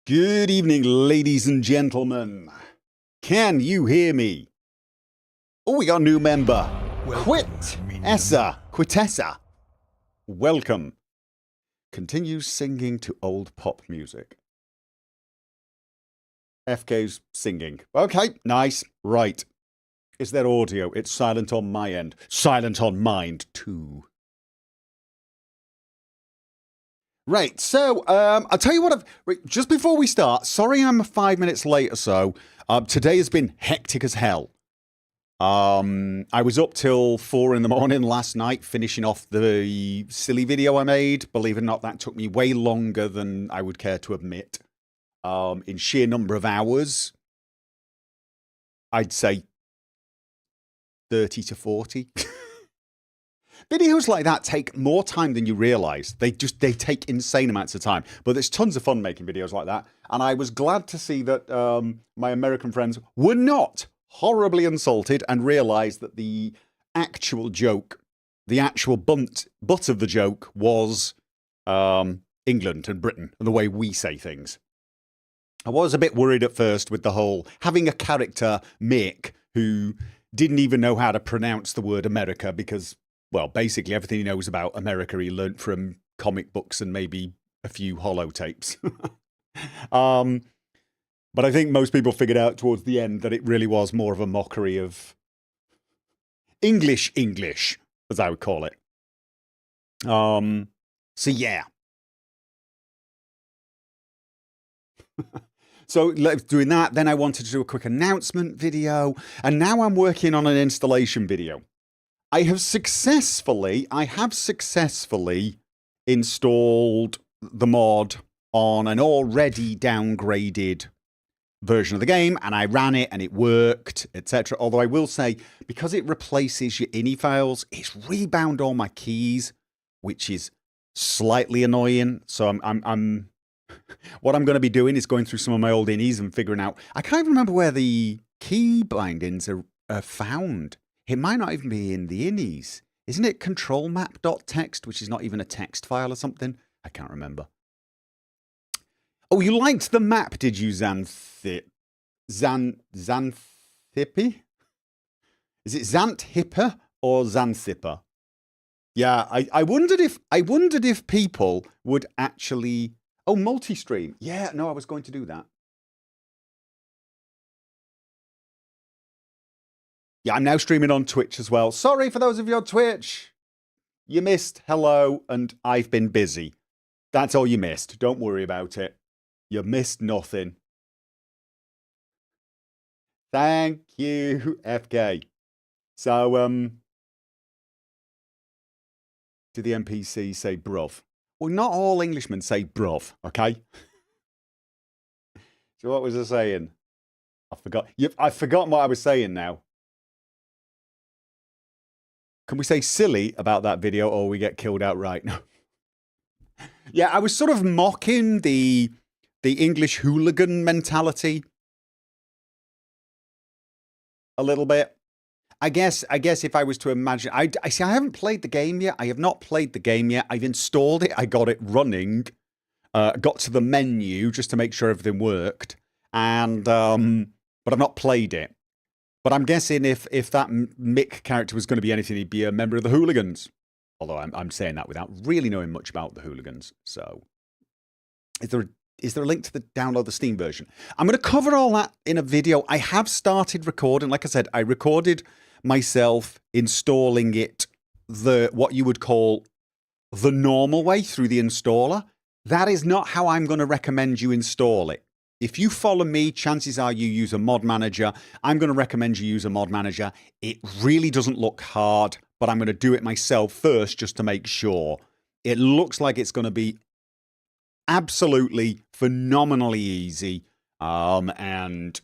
Good evening, ladies and gentlemen. Can you hear me? Oh, we got a new member. Quitessa. Welcome. Continue singing to old pop music. FK's singing. Okay, nice. Right. Is there audio? It's silent on my end. Silent on mine, too. Right, so I'll tell you what. Just before we start, sorry I'm 5 minutes late or so. Today has been hectic as hell. I was up till 4 in the morning last night finishing off the silly video I made. Believe it or not, that took me way longer than I would care to admit. In sheer number of hours, I'd say 30 to 40. Videos like that take more time than you realise. They take insane amounts of time. But there's tons of fun making videos like that. And I was glad to see that my American friends were not horribly insulted and realised that the actual joke, the actual butt of the joke was England and Britain and the way we say things. I was a bit worried at first with the whole having a character, Mick, who didn't even know how to pronounce the word America because, well, basically everything he knows about America he learnt from comic books and maybe a few holotapes. But I think most people figured out towards the end that it really was more of a mockery of English, as I would call it. So yeah. So doing that, then I wanted to do a quick announcement video, and now I'm working on an installation video. I have successfully installed the mod on an already downgraded version of the game, and I ran it and it worked, etc. Although I will say, because it replaces your ini files, it's rebound all my keys, which is slightly annoying. So I'm what I'm going to be doing is going through some of my old inis and figuring out. I can't even remember where the key bindings are found. It might not even be in the inis. Isn't it control map.txt, which is not even a text file or something? I can't remember. Oh, you liked the map, did you, Xanthippe? Is it Xanthipper or Zanthipper? Yeah, I wondered if people would actually. Oh, multi-stream. Yeah, no, I was going to do that. Yeah, I'm now streaming on Twitch as well. Sorry for those of you on Twitch. You missed hello, and I've been busy. That's all you missed. Don't worry about it. You missed nothing. Thank you, FK. So, do the NPCs say bruv? Well, not all Englishmen say bruv, okay? So what was I saying? I forgot. I've forgotten what I was saying now. Can we say silly about that video or we get killed outright? No. Yeah, I was sort of mocking the English hooligan mentality a little bit. I guess if I was to imagine, I see. I haven't played the game yet. I have not played the game yet. I've installed it. I got it running. Got to the menu just to make sure everything worked, and but I've not played it. But I'm guessing if that Mick character was going to be anything, he'd be a member of the Hooligans. Although I'm saying that without really knowing much about the Hooligans. So, is there a link to download the Steam version? I'm going to cover all that in a video. I have started recording. Like I said, I recorded myself installing it what you would call the normal way through the installer. That is not how I'm going to recommend you install it. If you follow me, chances are you use a mod manager. I'm going to recommend you use a mod manager. It really doesn't look hard, but I'm going to do it myself first just to make sure. It looks like it's going to be absolutely phenomenally easy. And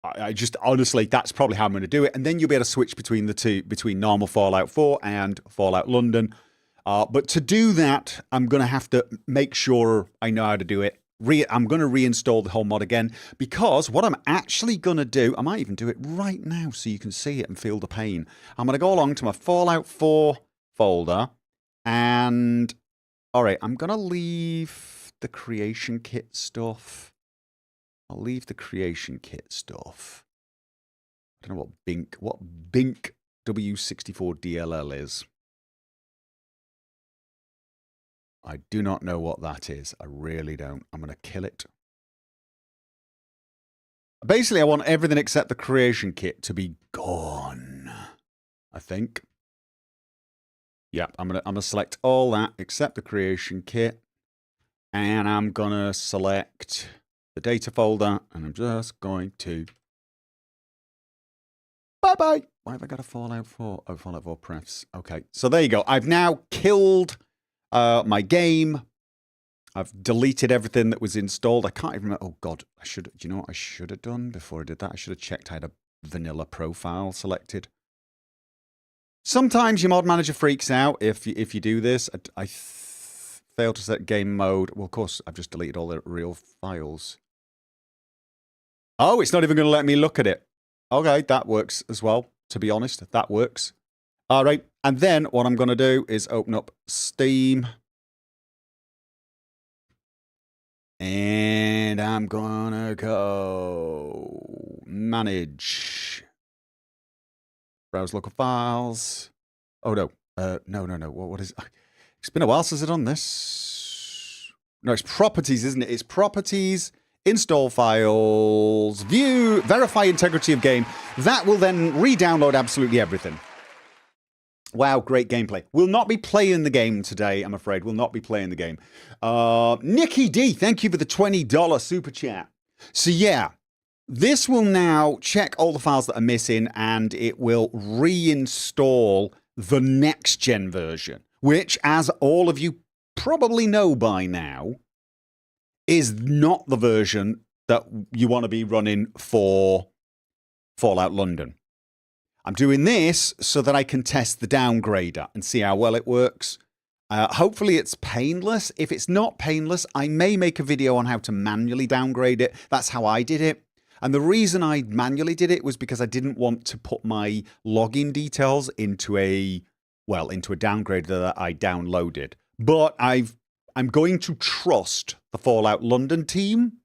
I just honestly, that's probably how I'm going to do it. And then you'll be able to switch between the two, between normal Fallout 4 and Fallout London. But to do that, I'm going to have to make sure I know how to do it. I'm going to reinstall the whole mod again, because what I'm actually going to do, I might even do it right now so you can see it and feel the pain. I'm going to go along to my Fallout 4 folder, and all right, I'm going to leave the creation kit stuff. I'll leave the creation kit stuff. I don't know what Bink W64 DLL is. I do not know what that is. I really don't. I'm going to kill it. Basically, I want everything except the creation kit to be gone. I think. Yeah, I'm gonna select all that except the creation kit. And I'm gonna select the data folder, and I'm just going to bye-bye. Why have I got a Fallout 4? Oh, Fallout 4 prefs. Okay, so there you go. I've now killed my game. I've deleted everything that was installed. I can't even remember. Oh, God. Do you know what I should have done before I did that? I should have checked I had a vanilla profile selected. Sometimes your mod manager freaks out if you do this. I failed to set game mode. Well, of course, I've just deleted all the real files. Oh, it's not even going to let me look at it. Okay, that works as well, to be honest. That works. All right, and then what I'm going to do is open up Steam. And I'm going to go manage. Browse local files. Oh, no. No. What is it? It's been a while since I've done this. No, it's properties, isn't it? It's properties, install files, view, verify integrity of game. That will then re-download absolutely everything. Wow, great gameplay. We'll not be playing the game today, I'm afraid. We'll not be playing the game. Nikki D, thank you for the $20 super chat. So yeah, this will now check all the files that are missing, and it will reinstall the next gen version, which, as all of you probably know by now, is not the version that you want to be running for Fallout London. I'm doing this so that I can test the downgrader and see how well it works. Hopefully it's painless. If it's not painless, I may make a video on how to manually downgrade it. That's how I did it. And the reason I manually did it was because I didn't want to put my login details into a downgrader that I downloaded. But I'm going to trust the Fallout London team,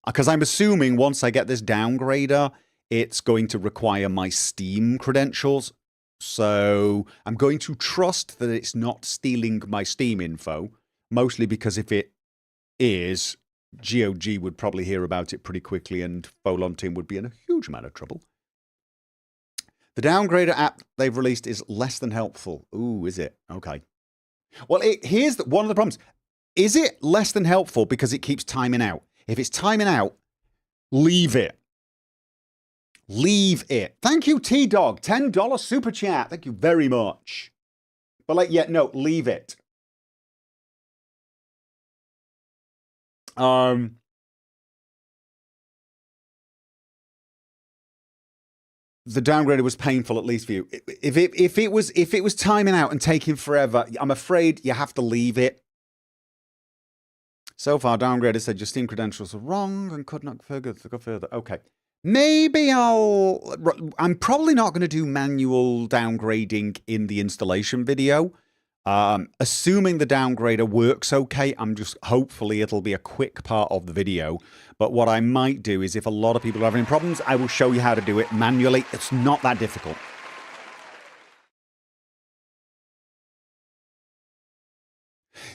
because I'm assuming once I get this downgrader, it's going to require my Steam credentials. So I'm going to trust that it's not stealing my Steam info, mostly because if it is, GOG would probably hear about it pretty quickly and Folon team would be in a huge amount of trouble. The downgrader app they've released is less than helpful. Ooh, is it? Okay. Well, here's one of the problems. Is it less than helpful because it keeps timing out? If it's timing out, leave it. Leave it. Thank you, T-Dog. $10 super chat. Thank you very much. But no, leave it. The downgrader was painful, at least for you. If it was timing out and taking forever, I'm afraid you have to leave it. So far, downgrader said your Steam credentials are wrong and could not go further. Okay. Maybe I'm probably not going to do manual downgrading in the installation video. Assuming the downgrader works okay, hopefully it'll be a quick part of the video. But what I might do is, if a lot of people are having problems, I will show you how to do it manually. It's not that difficult.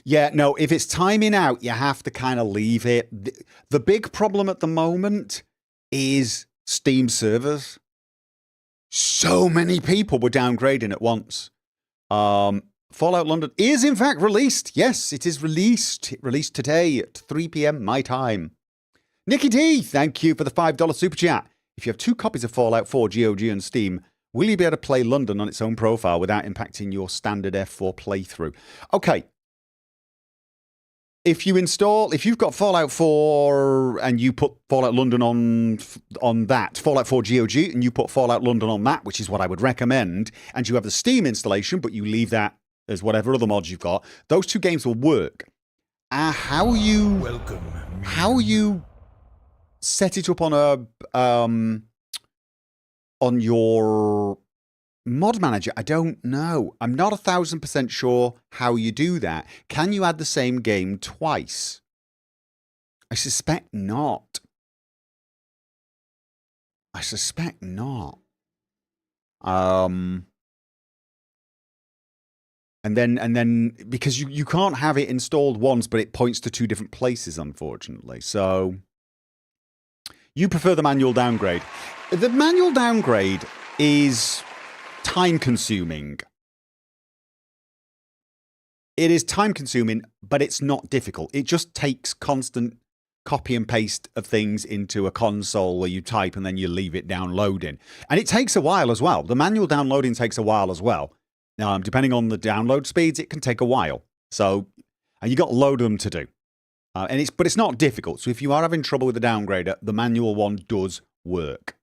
Yeah, no, if it's timing out, you have to kind of leave it. The big problem at the moment is Steam servers. So many people were downgrading at once. Fallout London is in fact released. Yes, it is released. It released today at 3 p.m. my time. Nikki D, thank you for the $5 super chat. If you have 2 copies of Fallout 4 GOG and Steam, will you be able to play London on its own profile without impacting your standard F4 playthrough? Okay. If you've got Fallout 4 and you put Fallout London on that, Fallout 4 GOG, and you put Fallout London on that, which is what I would recommend, and you have the Steam installation, but you leave that as whatever other mods you've got, those 2 games will work. How you set it up on your mod manager, I don't know. I'm not 1,000% sure how you do that. Can you add the same game twice? I suspect not. I suspect not. And then because you can't have it installed once, but it points to 2 different places, unfortunately. So you prefer the manual downgrade. The manual downgrade is time consuming. It is time consuming, but it's not difficult. It just takes constant copy and paste of things into a console where you type and then you leave it downloading. And it takes a while as well. The manual downloading takes a while as well. Depending on the download speeds, it can take a while. So, and you got a load of them to do. But it's not difficult. So if you are having trouble with the downgrader, the manual one does work.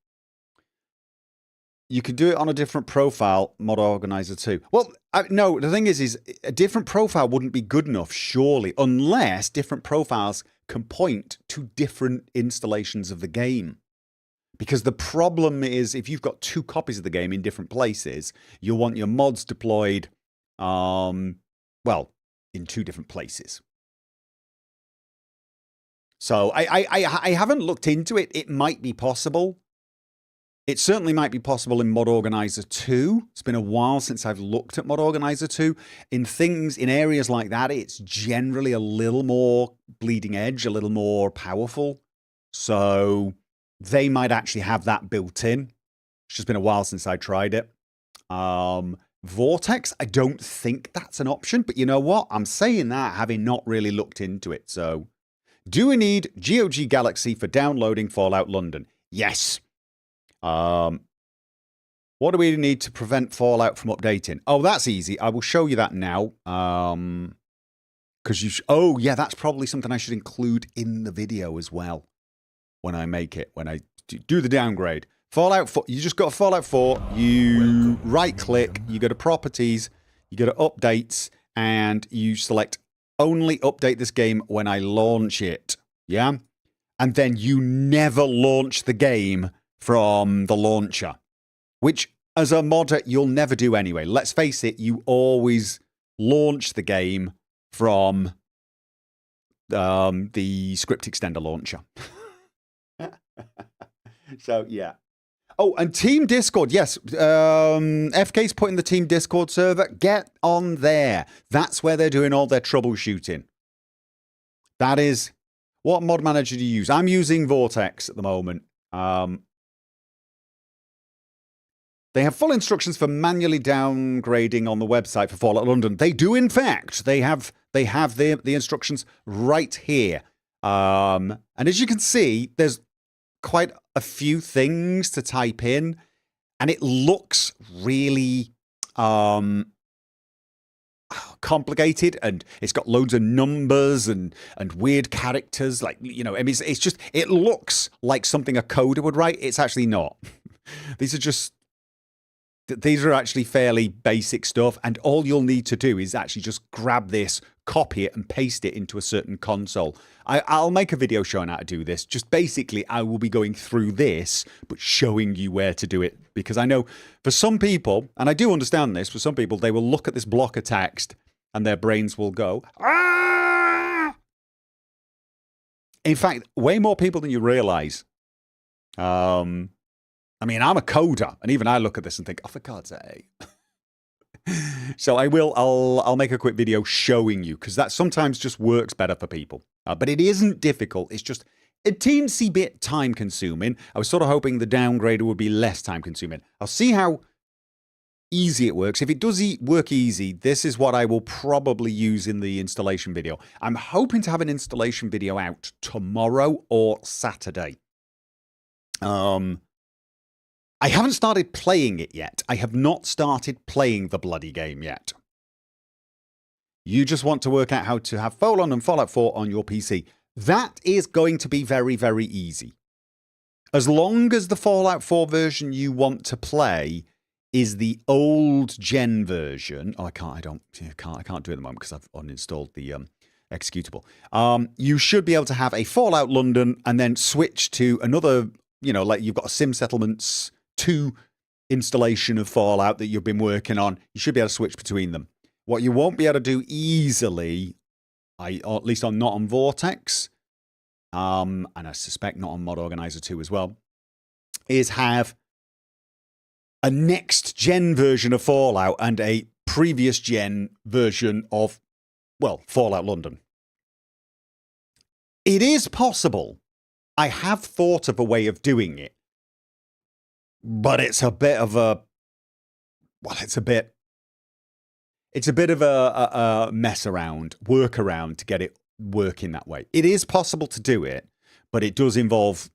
You could do it on a different profile, Mod Organizer 2. Well, no, the thing is a different profile wouldn't be good enough, surely, unless different profiles can point to different installations of the game. Because the problem is, if you've got 2 copies of the game in different places, you'll want your mods deployed, well, in 2 different places. So I haven't looked into it. It might be possible. It certainly might be possible in Mod Organizer 2. It's been a while since I've looked at Mod Organizer 2. In areas like that, it's generally a little more bleeding edge, a little more powerful. So they might actually have that built in. It's just been a while since I tried it. Vortex, I don't think that's an option. But you know what? I'm saying that having not really looked into it. So, do we need GOG Galaxy for downloading Fallout London? Yes. What do we need to prevent Fallout from updating? Oh, that's easy. I will show you that now. Because oh, yeah, that's probably something I should include in the video as well when I make it, when I do the downgrade. Fallout 4, you just got Fallout 4, you right-click, you go to Properties, you go to Updates, and you select Only Update this game when I launch it. Yeah? And then you never launch the game from the launcher, which as a modder, you'll never do anyway. Let's face it, you always launch the game from the script extender launcher. So, yeah. Oh, and Team Discord, yes. FK's put in the Team Discord server. Get on there. That's where they're doing all their troubleshooting. That is... What mod manager do you use? I'm using Vortex at the moment. They have full instructions for manually downgrading on the website for Fallout London. They do, in fact. They have the instructions right here. And as you can see, there's quite a few things to type in, and it looks really complicated, and it's got loads of numbers and weird characters. Like, you know, I mean, it's just, it looks like something a coder would write. It's actually not. These are actually fairly basic stuff, and all you'll need to do is actually just grab this, copy it, and paste it into a certain console. I'll make a video showing how to do this. Just basically, I will be going through this, but showing you where to do it. Because I know for some people, and I do understand this, for some people, they will look at this block of text, and their brains will go, ah! In fact, way more people than you realize. I mean, I'm a coder, and even I look at this and think, oh, for God's sake. So I'll make a quick video showing you, because that sometimes just works better for people. But it isn't difficult. It's just a teensy bit time consuming. I was sort of hoping the downgrader would be less time consuming. I'll see how easy it works. If it does work easy, this is what I will probably use in the installation video. I'm hoping to have an installation video out tomorrow or Saturday. I haven't started playing it yet. I have not started playing the bloody game yet. You just want to work out how to have Fallout and Fallout 4 on your PC. That is going to be very, very easy. As long as the Fallout 4 version you want to play is the old gen version. Oh, I can't do it at the moment because I've uninstalled the executable. You should be able to have a Fallout London and then switch to another, you know, like you've got a Sim Settlements 2 installation of Fallout that you've been working on. You should be able to switch between them. What you won't be able to do easily, or at least not on Vortex, and I suspect not on Mod Organizer 2 as well, is have a next-gen version of Fallout and a previous-gen version of, well, Fallout London. It is possible. I have thought of a way of doing it. But it's a bit of a... Well, it's a bit of a mess around, work around to get it working that way. It is possible to do it, but it does involve,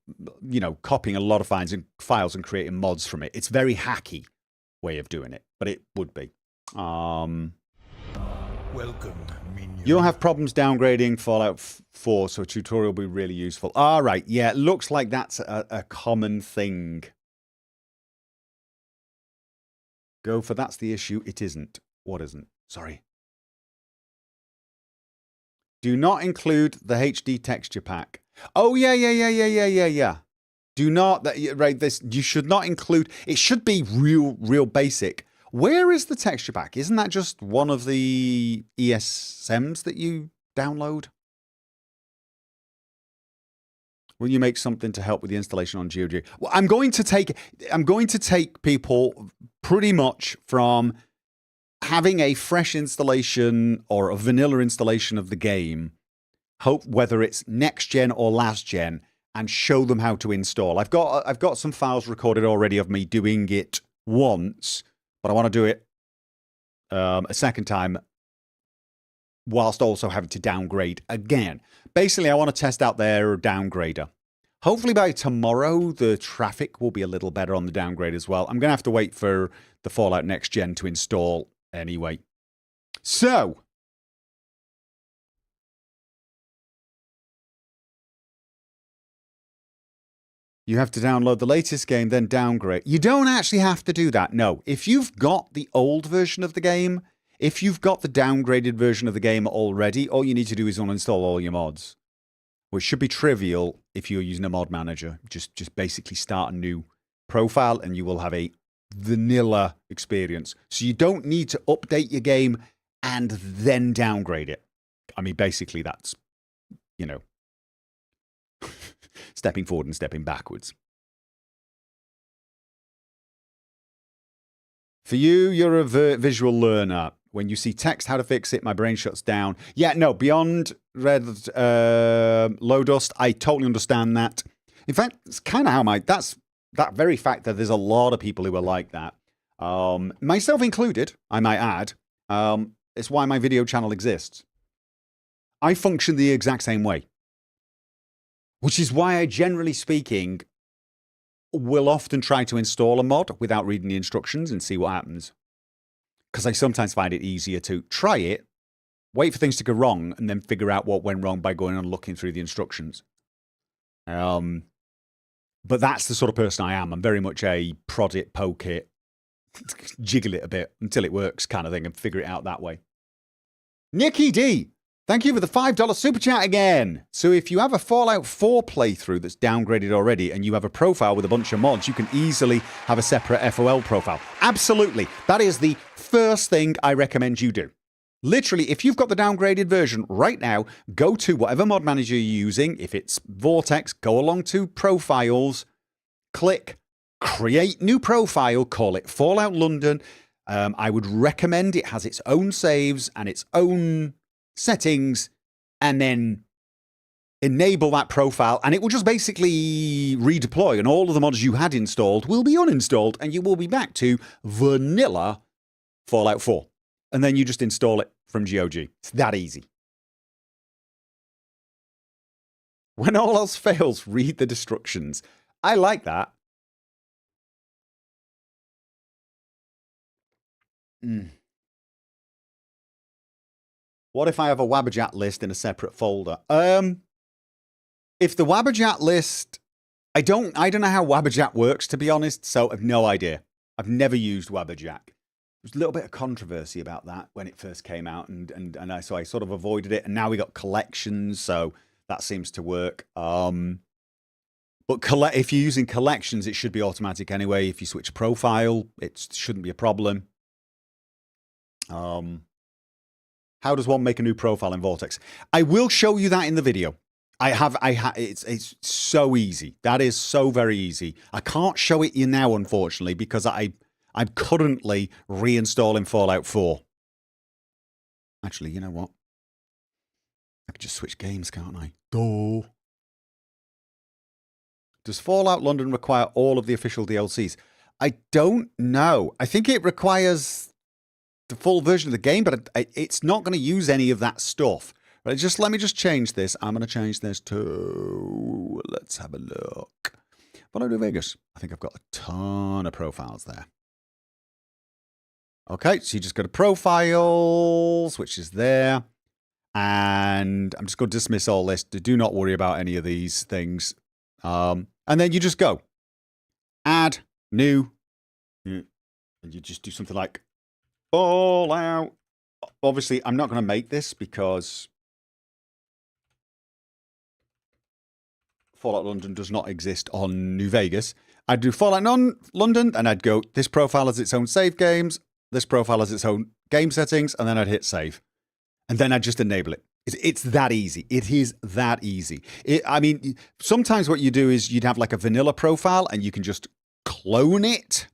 you know, copying a lot of files and creating mods from it. It's a very hacky way of doing it, but it would be. Welcome, minion. You'll have problems downgrading Fallout 4, so a tutorial will be really useful. All right, yeah, it looks like that's a common thing. Gopher, that's the issue. It isn't. What isn't? Sorry. Do not include the HD texture pack. Oh, yeah. Do not, right, this, you should not include, it should be real basic. Where is the texture pack? Isn't that just one of the ESMs that you download? Will you make something to help with the installation on GOG? Well, I'm going to take people pretty much from having a fresh installation or a vanilla installation of the game, whether it's next gen or last gen, and show them how to install. I've got some files recorded already of me doing it once, but I want to do it a second time whilst also having to downgrade again. Basically, I want to test out their downgrader. Hopefully by tomorrow, the traffic will be a little better on the downgrade as well. I'm going to have to wait for the Fallout Next Gen to install anyway. So, you have to download the latest game, then downgrade. You don't actually have to do that, no. If you've got the old version of the game, if you've got the downgraded version of the game already, all you need to do is uninstall all your mods, which should be trivial if you're using a mod manager. Just basically start a new profile and you will have a vanilla experience. So you don't need to update your game and then downgrade it. I mean, basically that's, you know, stepping forward and stepping backwards. For you, you're a visual learner. When you see text, how to fix it, my brain shuts down. Yeah, no, beyond red, low dust, I totally understand that. In fact, it's kind of how that very fact that there's a lot of people who are like that. Myself included, I might add. It's why my video channel exists. I function the exact same way. Which is why I, generally speaking, will often try to install a mod without reading the instructions and see what happens. Because I sometimes find it easier to try it, wait for things to go wrong, and then figure out what went wrong by going and looking through the instructions. But that's the sort of person I am. I'm very much a prod it, poke it, jiggle it a bit until it works kind of thing and figure it out that way. Nicky D, thank you for the $5 super chat again. So if you have a Fallout 4 playthrough that's downgraded already and you have a profile with a bunch of mods, you can easily have a separate FOL profile. Absolutely. That is the first thing I recommend you do. Literally, if you've got the downgraded version right now, go to whatever mod manager you're using. If it's Vortex, go along to Profiles, click Create New Profile, call it Fallout London. I would recommend it has its own saves and its own settings, and then enable that profile, and it will just basically redeploy, and all of the mods you had installed will be uninstalled, and you will be back to vanilla Fallout 4. And then you just install it from GOG. It's that easy. When all else fails, read the instructions. I like that. What if I have a Wabberjat list in a separate folder? If the Wabberjat list, I don't know how Wabberjat works, to be honest, so I've no idea. I've never used Wabberjat. There's a little bit of controversy about that when it first came out, so I sort of avoided it, and now we got collections, so that seems to work. But if you're using collections, it should be automatic anyway. If you switch profile, it shouldn't be a problem. How does one make a new profile in Vortex? I will show you that in the video. It's so easy. That is so very easy. I can't show it you now, unfortunately, because I'm currently reinstalling Fallout 4. Actually, you know what? I could just switch games, can't I? Go. Does Fallout London require all of the official DLCs? I don't know. I think it requires the full version of the game, but it's not going to use any of that stuff. Right, let me just change this. I'm going to change this to, let's have a look. Fallout New Vegas. I think I've got a ton of profiles there. Okay, so you just go to profiles, which is there. And I'm just going to dismiss all this. Do not worry about any of these things. And then you just go add new. And you just do something like Fallout. Obviously, I'm not going to make this because Fallout London does not exist on New Vegas. I'd do Fallout London, and I'd go, this profile has its own save games, this profile has its own game settings, and then I'd hit save. And then I'd just enable it. It's that easy. It is that easy. I mean, sometimes what you do is you'd have like a vanilla profile, and you can just clone it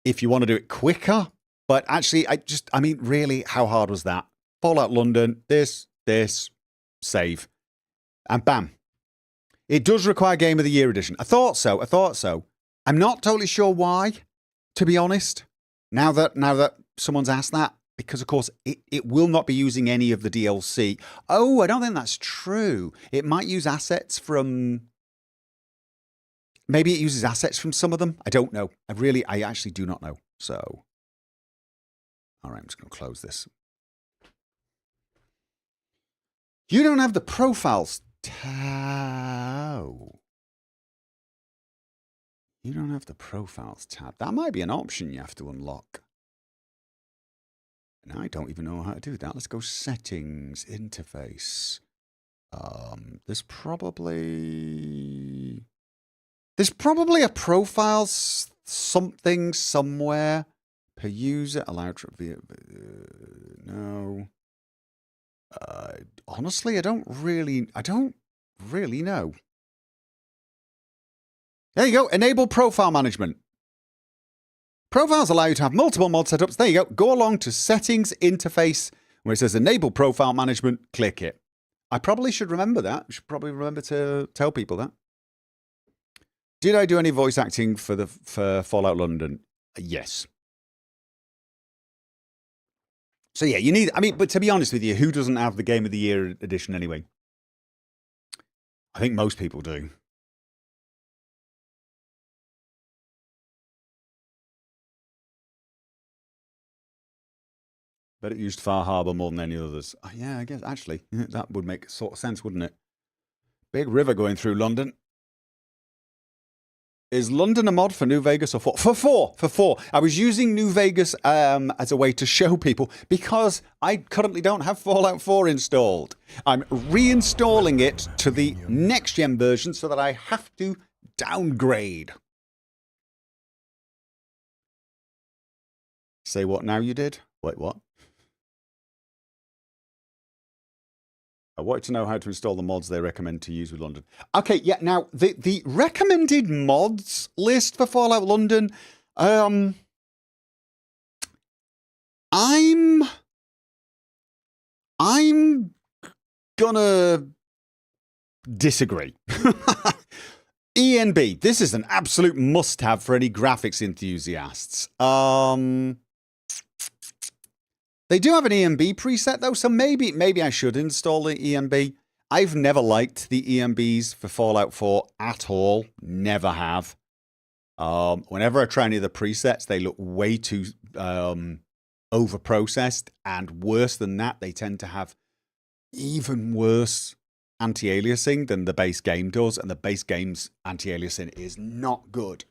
if you want to do it quicker. But actually, I mean, really, how hard was that? Fallout London, this, save. And bam. It does require Game of the Year edition. I thought so. I'm not totally sure why, to be honest. Now that someone's asked that, because of course it will not be using any of the DLC. Oh, I don't think that's true. It might use assets from. Maybe it uses assets from some of them. I don't know. I actually do not know. So, all right, I'm just going to close this. You don't have the profiles. You don't have the profiles tab. That might be an option you have to unlock. And I don't even know how to do that. Let's go settings, interface. There's probably a profile something somewhere per user. Allow no. Honestly, I don't really know. There you go. Enable profile management. Profiles allow you to have multiple mod setups. There you go. Go along to settings interface where it says enable profile management. Click it. I probably should remember that. I should probably remember to tell people that. Did I do any voice acting for Fallout London? Yes. So yeah, you need, but to be honest with you, who doesn't have the Game of the Year edition anyway? I think most people do. But it used Far Harbor more than any others. Oh, yeah, I guess, actually, that would make sort of sense, wouldn't it? Big river going through London. Is London a mod for New Vegas or 4? For 4. I was using New Vegas as a way to show people because I currently don't have Fallout 4 installed. I'm reinstalling it to the next-gen version so that I have to downgrade. Say what now you did? Wait, what? I wanted to know how to install the mods they recommend to use with London. Okay, yeah, now, the recommended mods list for Fallout London, I'm gonna disagree. ENB, this is an absolute must-have for any graphics enthusiasts. They do have an ENB preset, though, so maybe I should install the ENB. I've never liked the ENBs for Fallout 4 at all. Never have. Whenever I try any of the presets, they look way too overprocessed, and worse than that, they tend to have even worse anti-aliasing than the base game does, and the base game's anti-aliasing is not good.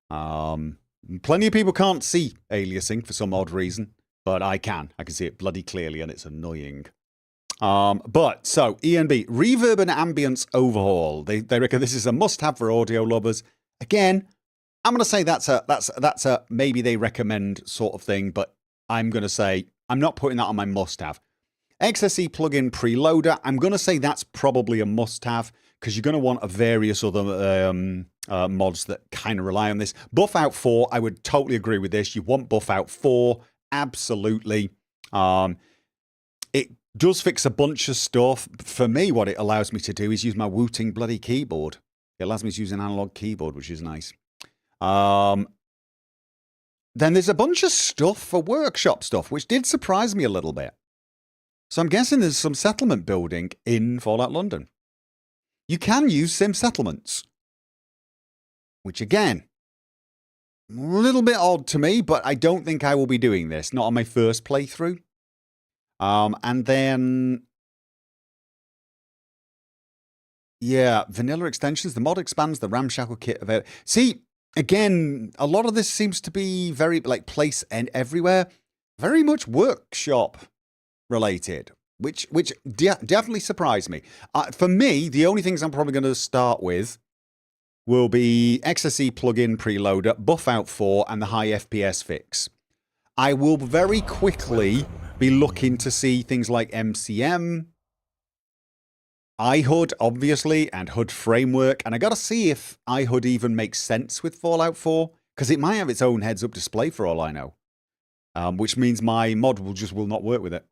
Plenty of people can't see aliasing for some odd reason. But I can see it bloody clearly, and it's annoying. So ENB, reverb and ambience overhaul. They reckon this is a must-have for audio lovers. Again, I'm going to say that's a maybe they recommend sort of thing, but I'm going to say I'm not putting that on my must-have. XSE plugin preloader, I'm going to say that's probably a must-have because you're going to want various other mods that kind of rely on this. Buff out 4, I would totally agree with this. You want buff out 4, absolutely. It does fix a bunch of stuff. For me, what it allows me to do is use my Wooting bloody keyboard. It allows me to use an analog keyboard, which is nice. Then there's a bunch of stuff for workshop stuff, which did surprise me a little bit. So I'm guessing there's some settlement building in Fallout London. You can use sim settlements, which again, a little bit odd to me, but I don't think I will be doing this. Not on my first playthrough. And then, yeah, vanilla extensions. The mod expands the ramshackle kit available. See, again, a lot of this seems to be very like place and everywhere, very much workshop related, which definitely surprised me. For me, the only things I'm probably going to start with will be XSE plugin preloader, buff out 4, and the high FPS fix. I will very quickly be looking to see things like MCM, iHUD, obviously, and HUD framework. And I got to see if iHUD even makes sense with Fallout 4, because it might have its own heads-up display for all I know, which means my mod will not work with it.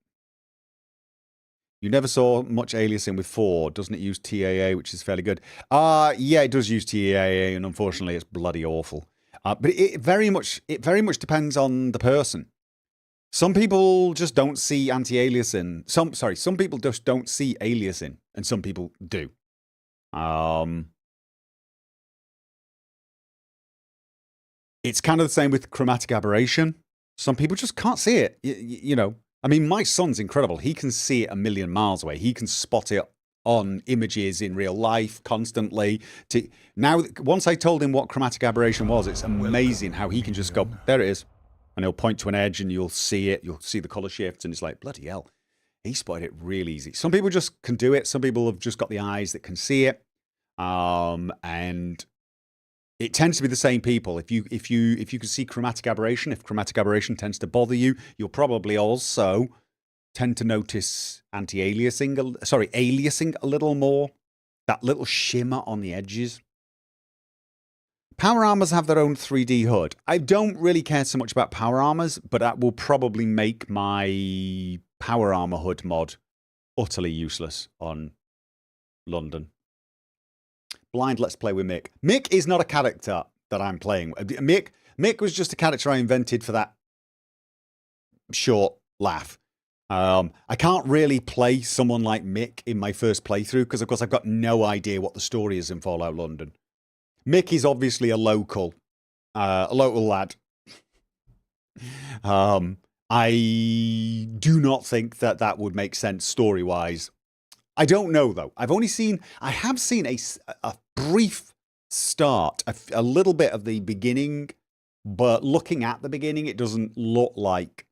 You never saw much aliasing with 4. Doesn't it use TAA, which is fairly good? Yeah, it does use TAA, and unfortunately, it's bloody awful. But it very much depends on the person. Some people just don't see anti-aliasing. Some people just don't see aliasing, and some people do. It's kind of the same with chromatic aberration. Some people just can't see it. You know, I mean, my son's incredible. He can see it a million miles away. He can spot it on images in real life constantly. Now, once I told him what chromatic aberration was, it's amazing how he can just go, there it is. And he'll point to an edge and you'll see it. You'll see the color shift and it's like, bloody hell. He spotted it real easy. Some people just can do it. Some people have just got the eyes that can see it. And it tends to be the same people. If you can see chromatic aberration, if chromatic aberration tends to bother you, you'll probably also tend to notice aliasing a little more. That little shimmer on the edges. Power armors have their own 3D HUD. I don't really care so much about power armors, but that will probably make my power armor HUD mod utterly useless on London. Blind Let's Play with Mick. Mick is not a character that I'm playing. Mick was just a character I invented for that short laugh. I can't really play someone like Mick in my first playthrough because, of course, I've got no idea what the story is in Fallout London. Mick is obviously a local lad. I do not think that would make sense story-wise. I don't know, though. I have seen a brief start, a little bit of the beginning, but looking at the beginning, it doesn't look like...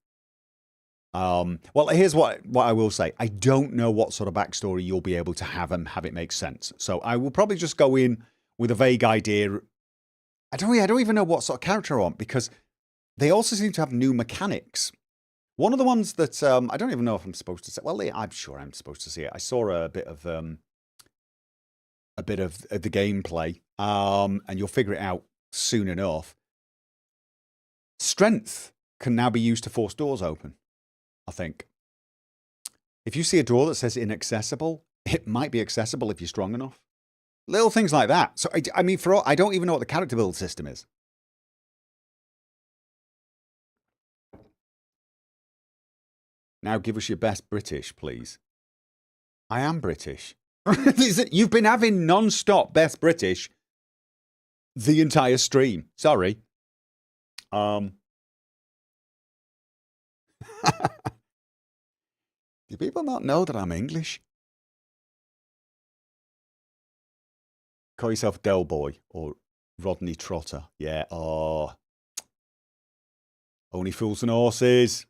well, here's what I will say. I don't know what sort of backstory you'll be able to have and have it make sense. So I will probably just go in with a vague idea. I don't even know what sort of character I want, because they also seem to have new mechanics. One of the ones that I don't even know if I'm supposed to say. Well, I'm sure I'm supposed to see it. I saw a bit of the gameplay, and you'll figure it out soon enough. Strength can now be used to force doors open, I think. If you see a door that says inaccessible, it might be accessible if you're strong enough. Little things like that. So, I mean, I don't even know what the character build system is. Now give us your best British, please. I am British. You've been having non-stop best British the entire stream. Sorry. Do people not know that I'm English? Call yourself Del Boy or Rodney Trotter. Yeah. Oh. Only fools and horses.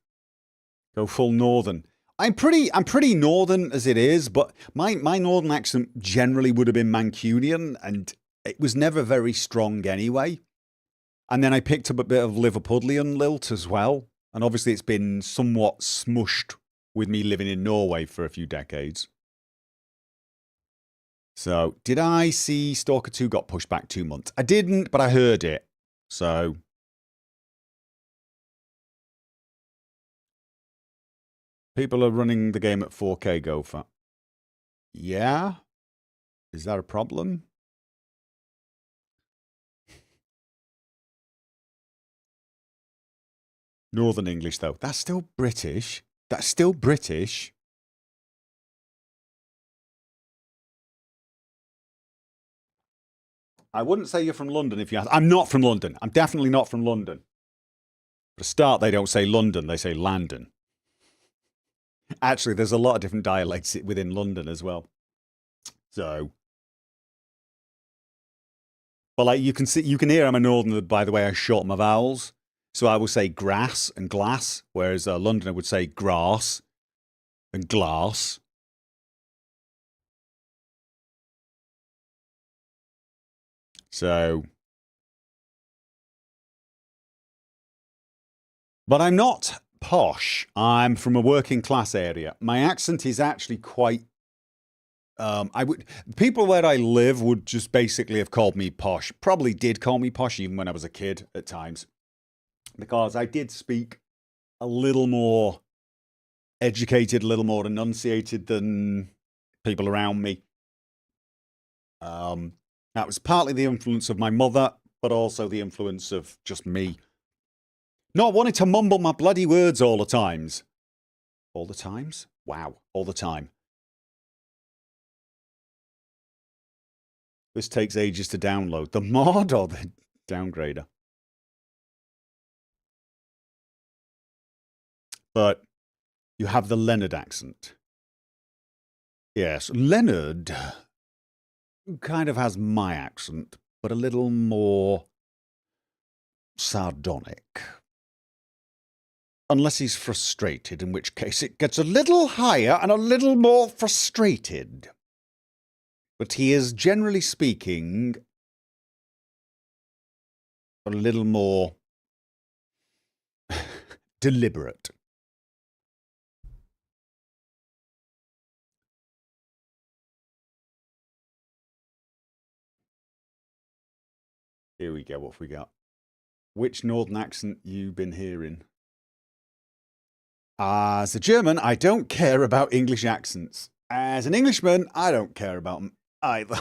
Go full northern. I'm pretty northern as it is, but my northern accent generally would have been Mancunian, and it was never very strong anyway. And then I picked up a bit of Liverpudlian lilt as well, and obviously it's been somewhat smushed with me living in Norway for a few decades. So, did I see Stalker 2 got pushed back 2 months? I didn't, but I heard it. So, people are running the game at 4K, Gopher. Yeah? Is that a problem? Northern English, though. That's still British. That's still British. I wouldn't say you're from London if you ask. I'm not from London. I'm definitely not from London. For a start, they don't say London. They say Landon. Actually, there's a lot of different dialects within London as well. So, but like you can hear I'm a northerner by the way I shorten my vowels. So I will say grass and glass, whereas a Londoner would say grass and glass. So, but I'm not posh. I'm from a working class area. My accent is actually quite. People where I live would just basically have called me posh. Probably did call me posh even when I was a kid at times, because I did speak a little more educated, a little more enunciated than people around me. That was partly the influence of my mother, but also the influence of just me not wanting to mumble my bloody words all the times. All the times? Wow, all the time. This takes ages to download. The mod or the downgrader? But you have the Leonard accent. Yes, Leonard kind of has my accent, but a little more sardonic. Unless he's frustrated, in which case it gets a little higher and a little more frustrated. But he is, generally speaking, a little more deliberate. Here we go, what have we got? Which northern accent you been hearing? As a German, I don't care about English accents. As an Englishman, I don't care about them either.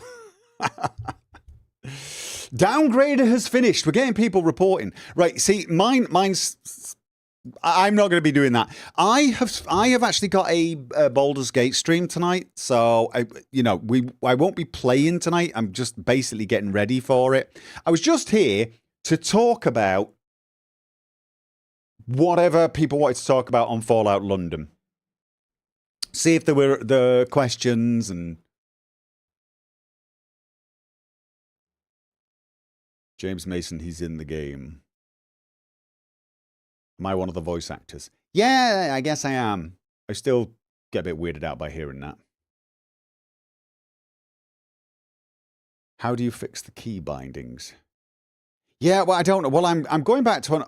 Downgrader has finished. We're getting people reporting. Right, see, mine's... I'm not going to be doing that. I have actually got a Baldur's Gate stream tonight, so I won't be playing tonight. I'm just basically getting ready for it. I was just here to talk about whatever people wanted to talk about on Fallout London. See if there were the questions and James Mason, he's in the game. Am I one of the voice actors? Yeah, I guess I am. I still get a bit weirded out by hearing that. How do you fix the key bindings? Yeah, well, I don't know. Well, I'm going back to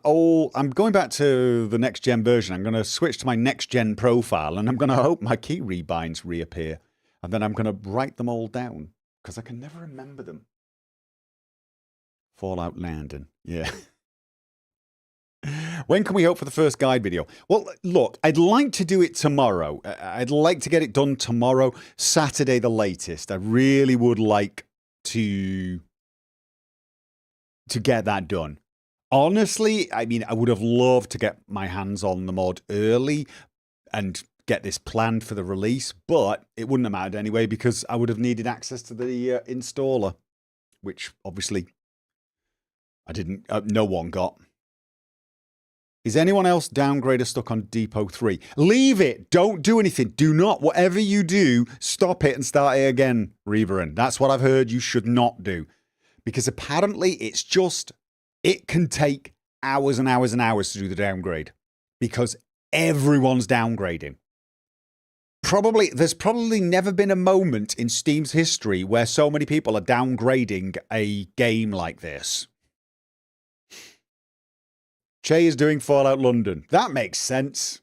I'm going back to the next gen version. I'm going to switch to my next gen profile, and I'm going to hope my key rebinds reappear, and then I'm going to write them all down because I can never remember them. Fallout Landon, yeah. When can we hope for the first guide video? Well, look, I'd like to do it tomorrow. I'd like to get it done tomorrow, Saturday the latest. I really would like to get that done. Honestly, I mean, I would have loved to get my hands on the mod early and get this planned for the release, but it wouldn't have mattered anyway because I would have needed access to the installer, which obviously I didn't, no one got. Is anyone else downgrader stuck on Depot 3? Leave it. Don't do anything. Do not, whatever you do, stop it and start it again, Reaverin. That's what I've heard you should not do. Because apparently it's just, it can take hours and hours and hours to do the downgrade. Because everyone's downgrading. There's probably never been a moment in Steam's history where so many people are downgrading a game like this. Che is doing Fallout London. That makes sense.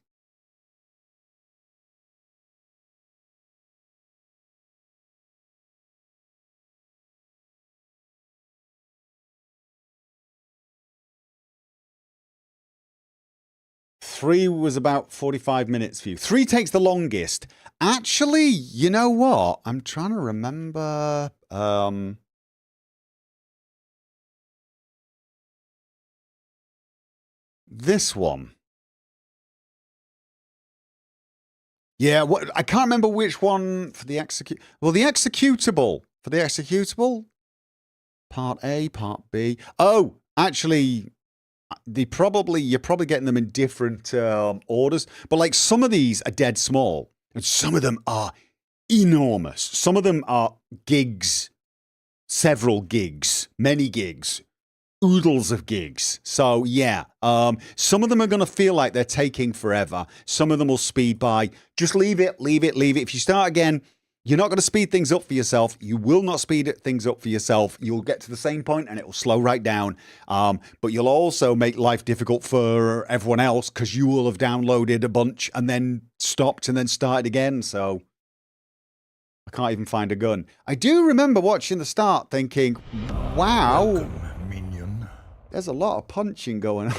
3 was about 45 minutes for you. 3 takes the longest. Actually, you know what? I'm trying to remember. This one. Yeah, what I can't remember which one for the execute. Well, the executable. For the executable, part A, part B. Oh, actually, you're probably getting them in different orders. But like some of these are dead small, and some of them are enormous. Some of them are gigs, several gigs, many gigs, oodles of gigs. So yeah, some of them are going to feel like they're taking forever. Some of them will speed by. Just leave it. If you start again, you're not going to speed things up for yourself. You will not speed things up for yourself. You'll get to the same point and it will slow right down. But you'll also make life difficult for everyone else because you will have downloaded a bunch and then stopped and then started again. So I can't even find a gun. I do remember watching the start thinking, wow. Welcome, minion. There's a lot of punching going on.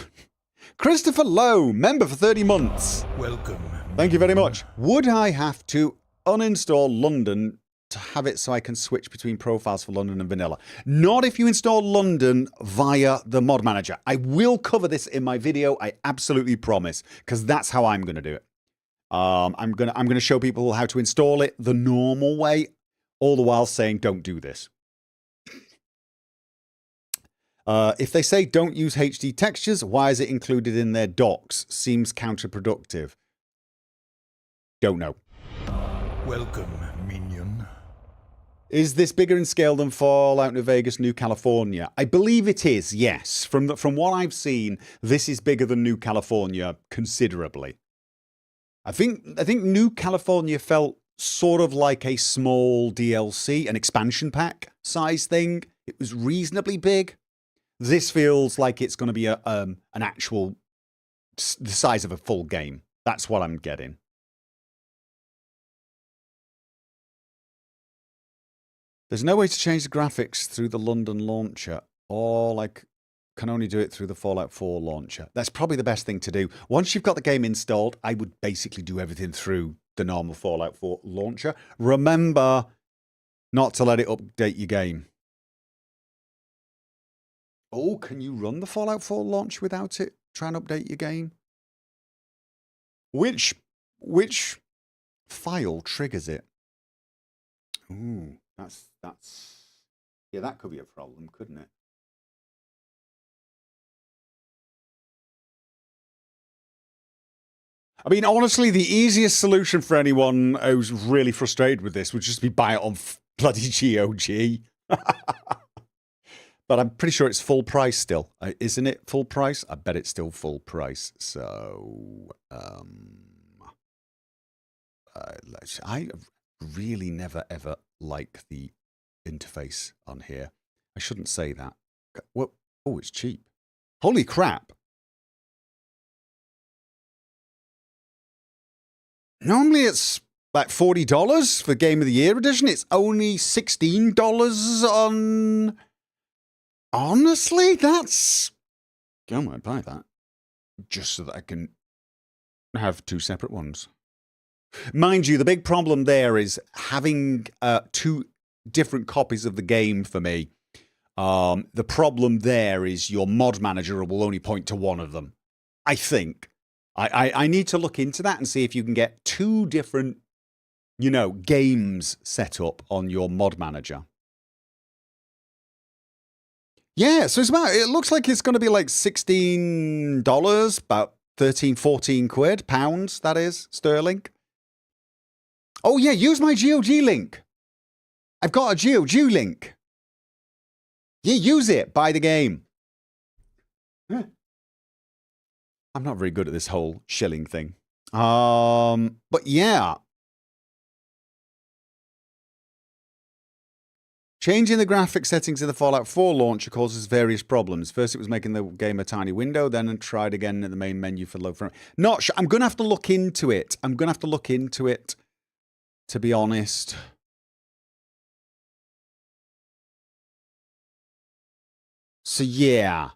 Christopher Lowe, member for 30 months. Welcome. Thank you very much. Would I have to uninstall London to have it so I can switch between profiles for London and vanilla? Not if you install London via the mod manager. I will cover this in my video, I absolutely promise, because that's how I'm going to do it. I'm gonna show people how to install it the normal way, all the while saying don't do this. If they say don't use HD textures, why is it included in their docs? Seems counterproductive. Don't know. Welcome, minion. Is this bigger in scale than Fallout New Vegas, New California? I believe it is, yes. From what I've seen, this is bigger than New California considerably. I think New California felt sort of like a small DLC, an expansion pack size thing. It was reasonably big. This feels like it's going to be an actual, the size of a full game. That's what I'm getting. There's no way to change the graphics through the London launcher, or like can only do it through the Fallout 4 launcher. That's probably the best thing to do. Once you've got the game installed, I would basically do everything through the normal Fallout 4 launcher. Remember not to let it update your game. Oh, can you run the Fallout 4 launch without it? Try and update your game? Which file triggers it? Ooh, that's yeah, that could be a problem, couldn't it? I mean, honestly, the easiest solution for anyone who's really frustrated with this would just be buy it on bloody GOG. But I'm pretty sure it's full price still. Isn't it full price? I bet it's still full price. So, I really never, ever like the interface on here. I shouldn't say that. Well, oh, it's cheap. Holy crap. Normally it's like $40 for Game of the Year edition. It's only $16 on... Honestly, that's... I might buy that. Just so that I can have 2 separate ones. Mind you, the big problem there is having 2 different copies of the game for me. The problem there is your mod manager will only point to one of them. I think. I need to look into that and see if you can get 2 different, games set up on your mod manager. Yeah, so it looks like it's going to be like $16, about 13, 14 quid, pounds, that is, sterling. Oh yeah, use my GOG link. I've got a GOG link. Yeah, use it, buy the game. I'm not very good at this whole shilling thing. But yeah. Changing the graphic settings in the Fallout 4 launcher causes various problems. First, it was making the game a tiny window, then I tried again in the main menu for low frame. Not sure. I'm going to have to look into it. To be honest. So, yeah.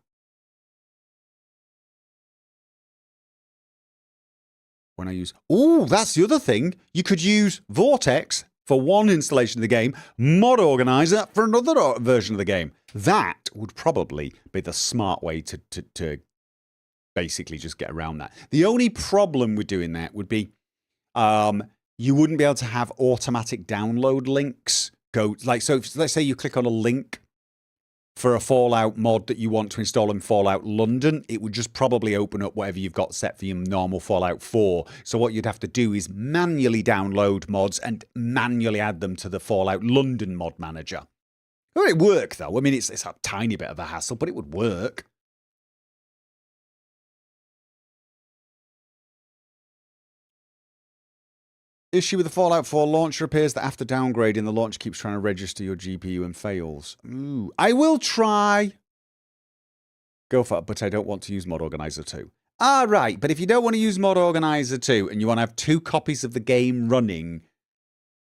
when I use... Oh, that's the other thing. You could use Vortex for one installation of the game, Mod Organizer for another version of the game. That would probably be the smart way to basically just get around that. The only problem with doing that would be you wouldn't be able to have automatic download links go... Like, so if, let's say you click on a link for a Fallout mod that you want to install in Fallout London, it would just probably open up whatever you've got set for your normal Fallout 4. So what you'd have to do is manually download mods and manually add them to the Fallout London mod manager. It would work, though. I mean, it's a tiny bit of a hassle, but it would work. Issue with the Fallout 4 launcher appears that after downgrading, the launcher keeps trying to register your GPU and fails. Ooh, I will try. Gopher, but I don't want to use Mod Organizer 2. Ah, right, but if you don't want to use Mod Organizer 2 and you want to have 2 copies of the game running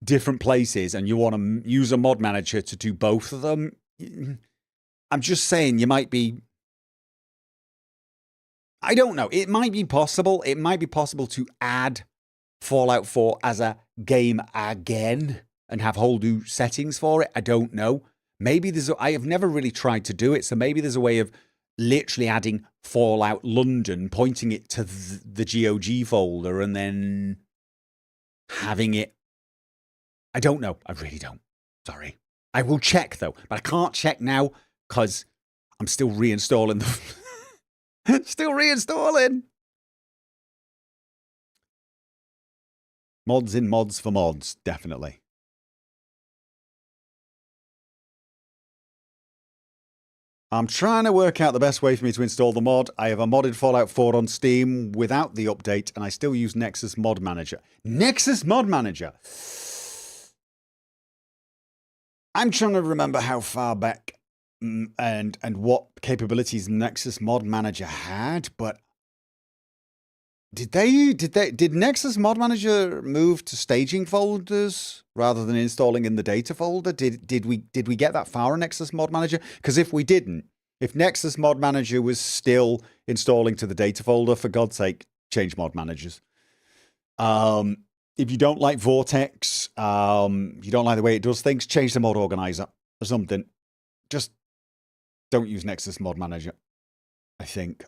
different places and you want to use a mod manager to do both of them, I'm just saying you might be... I don't know. It might be possible. It might be possible to add Fallout 4 as a game again and have whole new settings for it. I don't know. Maybe there's I have never really tried to do it, so maybe there's a way of literally adding Fallout London, pointing it to the GOG folder, and then having it... I don't know. I really don't. Sorry. I will check, though. But I can't check now because I'm still reinstalling the... still reinstalling! Mods in mods for mods, definitely. I'm trying to work out the best way for me to install the mod. I have a modded Fallout 4 on Steam without the update, and I still use Nexus Mod Manager. Nexus Mod Manager! I'm trying to remember how far back and what capabilities Nexus Mod Manager had, but did Nexus Mod Manager move to staging folders rather than installing in the data folder? Did we get that far in Nexus Mod Manager? Because if we didn't, if Nexus Mod Manager was still installing to the data folder, for God's sake, change mod managers. If you don't like Vortex, you don't like the way it does things, change the mod organizer or something. Just don't use Nexus Mod Manager, I think.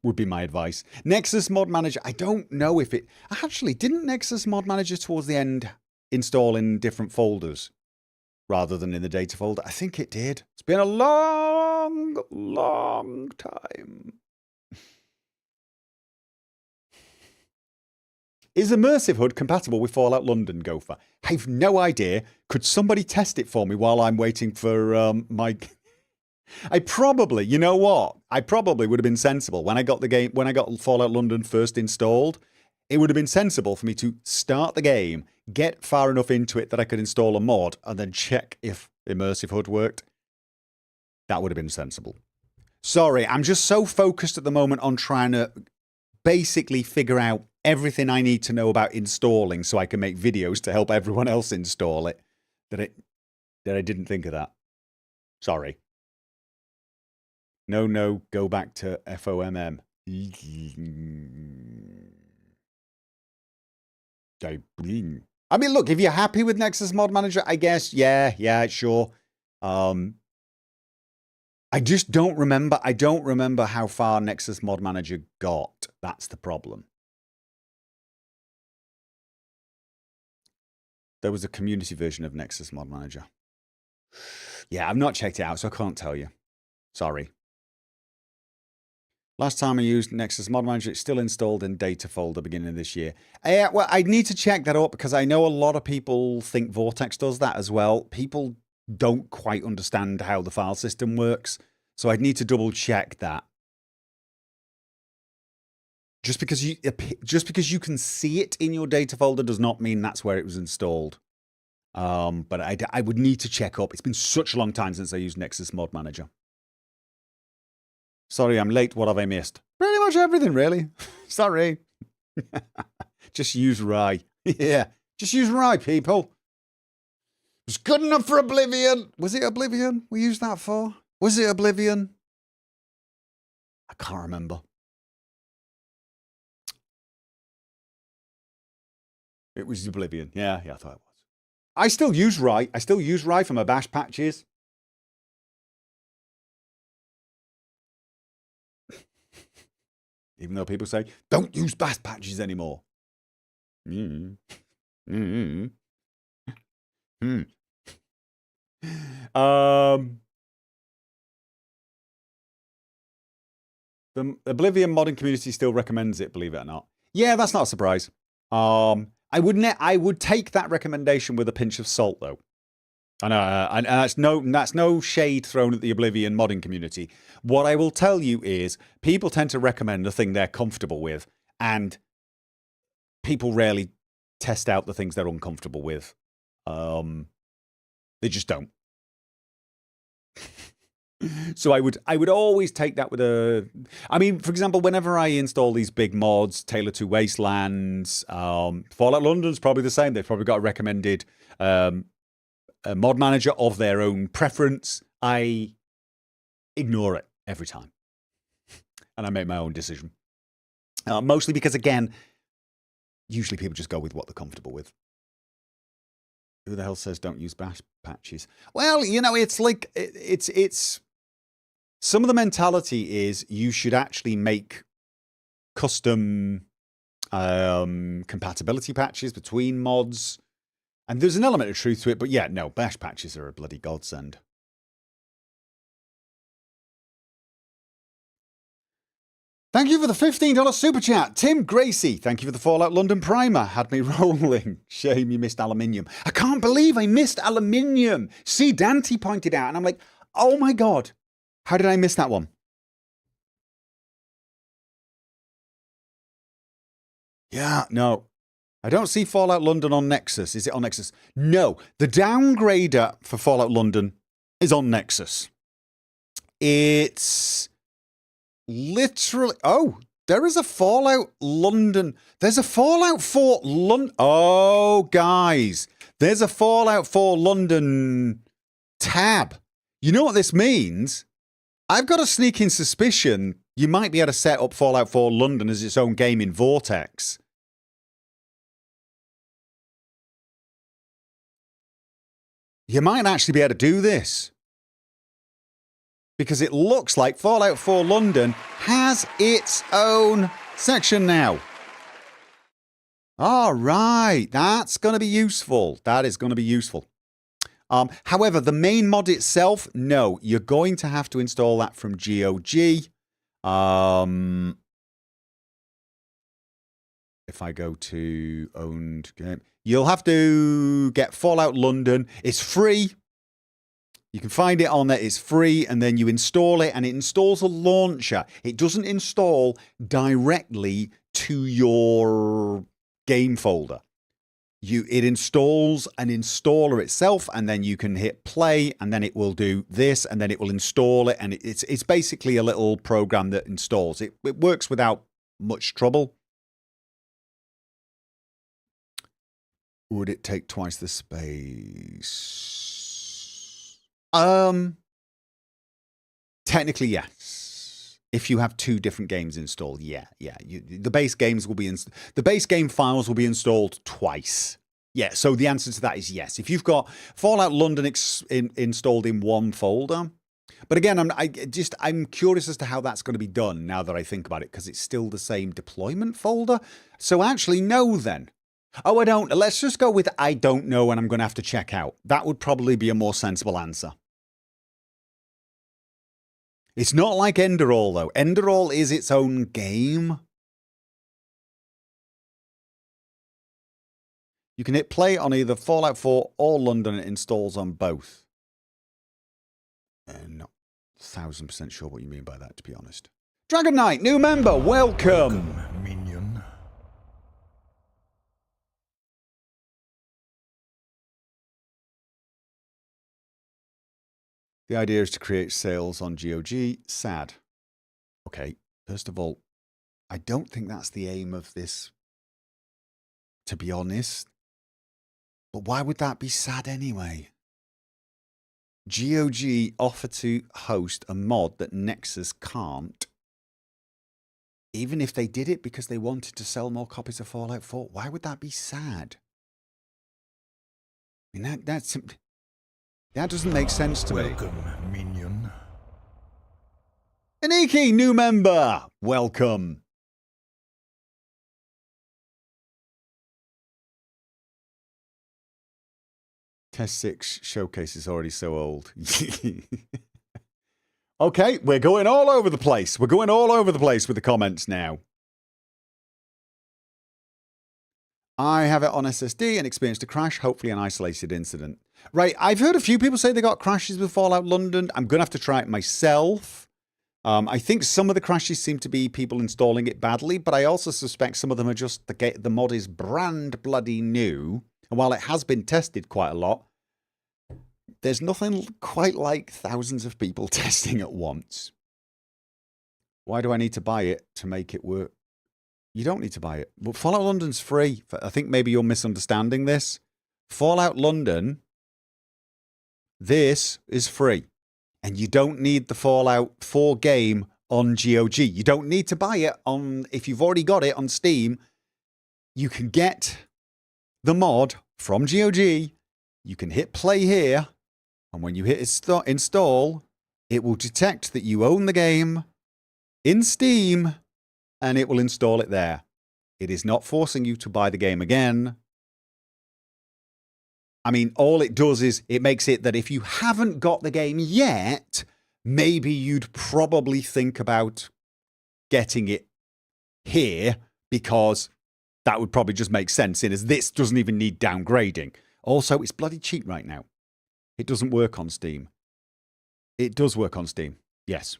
Would be my advice. Nexus Mod Manager, I don't know if it... Actually, didn't Nexus Mod Manager towards the end install in different folders rather than in the data folder? I think it did. It's been a long, long time. Is Immersive HUD compatible with Fallout London, Gopher? I've no idea. Could somebody test it for me while I'm waiting for my... I probably, you know what? I probably would have been sensible when I got the game, when I got Fallout London first installed. It would have been sensible for me to start the game, get far enough into it that I could install a mod, and then check if Immersive HUD worked. That would have been sensible. Sorry, I'm just so focused at the moment on trying to basically figure out everything I need to know about installing so I can make videos to help everyone else install it that I didn't think of that. Sorry. No, go back to FOMM. I mean, look, if you're happy with Nexus Mod Manager, I guess, yeah, sure. I just don't remember. I don't remember how far Nexus Mod Manager got. That's the problem. There was a community version of Nexus Mod Manager. Yeah, I've not checked it out, so I can't tell you. Sorry. Last time I used Nexus Mod Manager, it's still installed in data folder beginning of this year. Well, I need to check that up because I know a lot of people think Vortex does that as well. People don't quite understand how the file system works, so I'd need to double check that. Just because you can see it in your data folder does not mean that's where it was installed. But I would need to check up. It's been such a long time since I used Nexus Mod Manager. Sorry, I'm late. What have I missed? Pretty much everything, really. Sorry. Just use Rye. Yeah, just use Rye, people. It's good enough for Oblivion. Was it Oblivion we used that for? Was it Oblivion? I can't remember. It was Oblivion. Yeah, I thought it was. I still use Rye. I still use Rye for my bash patches. Even though people say, don't use bash patches anymore. Mm. Mm. Mm. The Oblivion modding community still recommends it, believe it or not. Yeah, that's not a surprise. I would take that recommendation with a pinch of salt, though. And that's no shade thrown at the Oblivion modding community. What I will tell you is people tend to recommend the thing they're comfortable with, and people rarely test out the things they're uncomfortable with. They just don't. So I would always take that with a. I mean, for example, whenever I install these big mods, Tailor to Wastelands, Fallout London's probably the same. They've probably got a recommended a mod manager of their own preference. I ignore it every time, and I make my own decision. Mostly because, again, usually people just go with what they're comfortable with. Who the hell says don't use bash patches? Well, it's like it's. Some of the mentality is you should actually make custom compatibility patches between mods. And there's an element of truth to it, but yeah, no, bash patches are a bloody godsend. Thank you for the $15 super chat. Tim Gracie, thank you for the Fallout London primer. Had me rolling. Shame you missed aluminium. I can't believe I missed aluminium. See, Dante pointed out, and I'm like, oh my God. How did I miss that one? Yeah, no. I don't see Fallout London on Nexus. Is it on Nexus? No. The downgrader for Fallout London is on Nexus. It's literally... Oh, there is a Fallout London. There's a Fallout 4 London. Oh, guys. There's a Fallout 4 London tab. You know what this means? I've got a sneaking suspicion you might be able to set up Fallout 4 London as its own game in Vortex. You might actually be able to do this. Because it looks like Fallout 4 London has its own section now. All right, that's going to be useful. That is going to be useful. However, the main mod itself, no, you're going to have to install that from GOG. If I go to owned game, you'll have to get Fallout London. It's free. You can find it on there. It's free, and then you install it, and it installs a launcher. It doesn't install directly to your game folder. It installs an installer itself, and then you can hit play, and then it will do this, and then it will install it, and it's basically a little program that installs. It works without much trouble. Would it take twice the space? Technically, yes. If you have two different games installed, yeah. The base games will be the base game files will be installed twice. Yeah, so the answer to that is yes. If you've got Fallout London installed in one folder, but again, I'm curious as to how that's going to be done now that I think about it, because it's still the same deployment folder. So actually, no, then. Oh, I don't. Let's just go with I don't know, and I'm going to have to check out. That would probably be a more sensible answer. It's not like Enderall, though. Enderall is its own game. You can hit play on either Fallout 4 or London, and it installs on both. Not 1000% sure what you mean by that, to be honest. Dragon Knight, new member, welcome. Welcome, minion. The idea is to create sales on GOG. Sad. Okay, first of all, I don't think that's the aim of this, to be honest. But why would that be sad anyway? GOG offer to host a mod that Nexus can't. even if they did it because they wanted to sell more copies of Fallout 4, why would that be sad? I mean, that doesn't make sense to me. Welcome, minion. Aniki, new member, welcome. Test 6 showcase is already so old. Okay, we're going all over the place. We're going all over the place with the comments now. I have it on SSD and experienced a crash, hopefully an isolated incident. Right, I've heard a few people say they got crashes with Fallout London. I'm going to have to try it myself. I think some of the crashes seem to be people installing it badly, but I also suspect some of them are just the mod is brand bloody new. And while it has been tested quite a lot, there's nothing quite like thousands of people testing at once. Why do I need to buy it to make it work? You don't need to buy it. But Fallout London's free. I think maybe you're misunderstanding this. Fallout London, this is free. And you don't need the Fallout 4 game on GOG. You don't need to buy it on, if you've already got it on Steam, you can get the mod from GOG. You can hit play here. And when you hit install, it will detect that you own the game in Steam and it will install it there. It is not forcing you to buy the game again. I mean, all it does is it makes it that if you haven't got the game yet, maybe you'd probably think about getting it here because that would probably just make sense in as this doesn't even need downgrading. Also, it's bloody cheap right now. It doesn't work on Steam. It does work on Steam. Yes.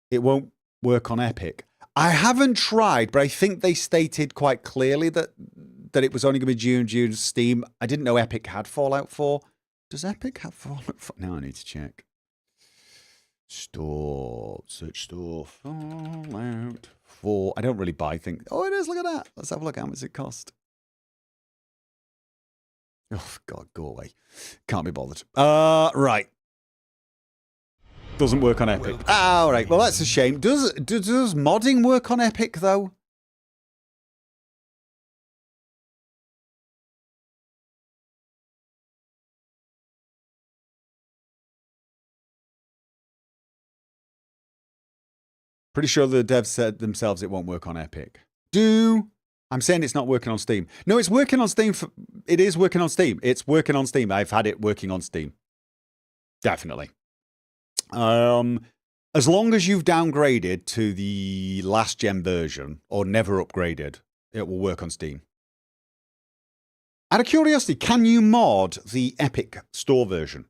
It won't work on Epic. I haven't tried, but I think they stated quite clearly that it was only going to be June Steam. I didn't know Epic had Fallout 4. Does Epic have Fallout 4? Now I need to check. Store. Search store. Fallout 4. I don't really buy things. Oh, it is. Look at that. Let's have a look. How much it cost. Oh, God, go away. Can't be bothered. Right. Doesn't work on Epic. All right. Well, that's a shame. Does modding work on Epic, though? Pretty sure the devs said themselves it won't work on Epic. I'm saying it's not working on Steam. No, it's working on Steam. It is working on Steam. It's working on Steam. I've had it working on Steam. Definitely. As long as you've downgraded to the last gen version or never upgraded, it will work on Steam. Out of curiosity, can you mod the Epic Store version?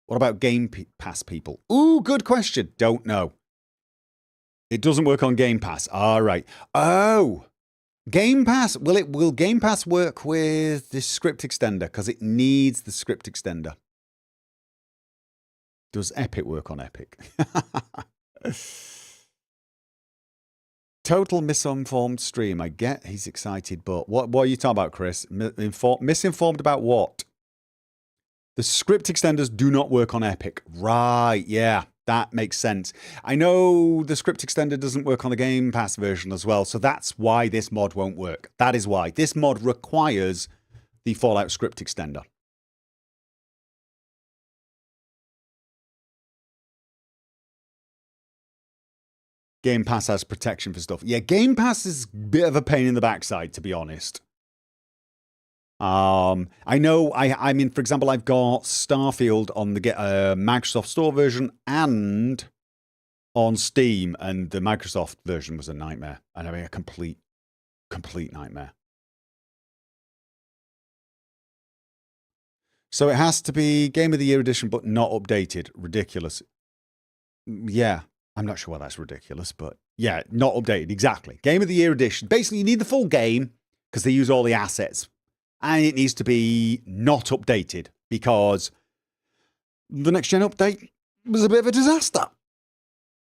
What about Game Pass people? Ooh, good question. Don't know. It doesn't work on Game Pass. All right. Oh, Game Pass. Will Game Pass work with the script extender? Because it needs the script extender. Does Epic work on Epic? Total misinformed stream. I get he's excited, but what are you talking about, Chris? Misinformed about what? The script extenders do not work on Epic. Right, yeah. That makes sense. I know the script extender doesn't work on the Game Pass version as well, so that's why this mod won't work. That is why. This mod requires the Fallout script extender. Game Pass has protection for stuff. Yeah, Game Pass is a bit of a pain in the backside, to be honest. I know, I mean, for example, I've got Starfield on the Microsoft Store version and on Steam, and the Microsoft version was a nightmare. And I mean, a complete nightmare. So it has to be Game of the Year edition, but not updated. Ridiculous. Yeah, I'm not sure why that's ridiculous, but yeah, not updated. Exactly. Game of the Year edition. Basically, you need the full game because they use all the assets. And it needs to be not updated because the next gen update was a bit of a disaster.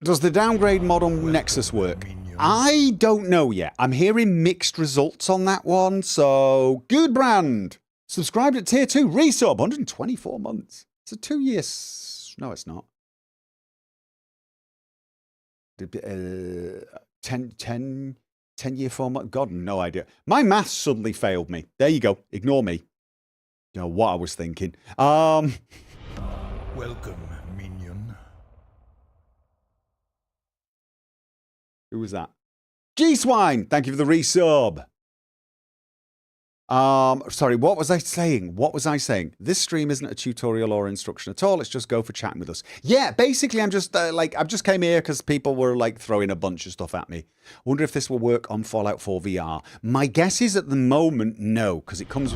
Does the downgrade mod on Nexus work? I don't know yet. I'm hearing mixed results on that one. So, good brand. Subscribed at tier 2. Resub, 124 months. It's a 2 years. No, it's not. 10-year format? God, no idea. My maths suddenly failed me. There you go. Ignore me. You know what I was thinking. Welcome, minion. Who was that? G-Swine, thank you for the resub. Sorry, what was I saying? This stream isn't a tutorial or instruction at all. It's just Gopher chatting with us. Yeah, basically, I'm just I've just came here because people were like throwing a bunch of stuff at me. Wonder if this will work on Fallout 4 VR. My guess is at the moment, no, because it comes.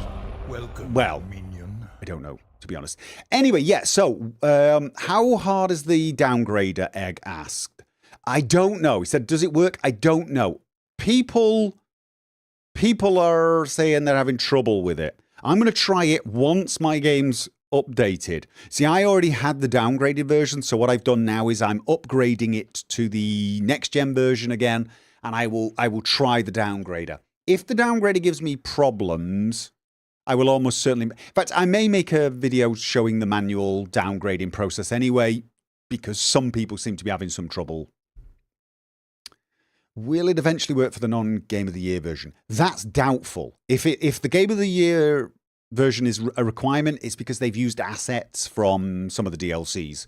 Welcome, minion. I don't know, to be honest. Anyway, yeah. So, how hard is the downgrader? Egg asked. I don't know. He said, does it work? I don't know. People are saying they're having trouble with it. I'm going to try it once my game's updated. See, I already had the downgraded version, so what I've done now is I'm upgrading it to the next gen version again, and I will try the downgrader. If the downgrader gives me problems, I will almost certainly. In fact, I may make a video showing the manual downgrading process anyway, because some people seem to be having some trouble. Will it eventually work for the non-Game of the Year version? That's doubtful. If the Game of the Year version is a requirement, it's because they've used assets from some of the DLCs,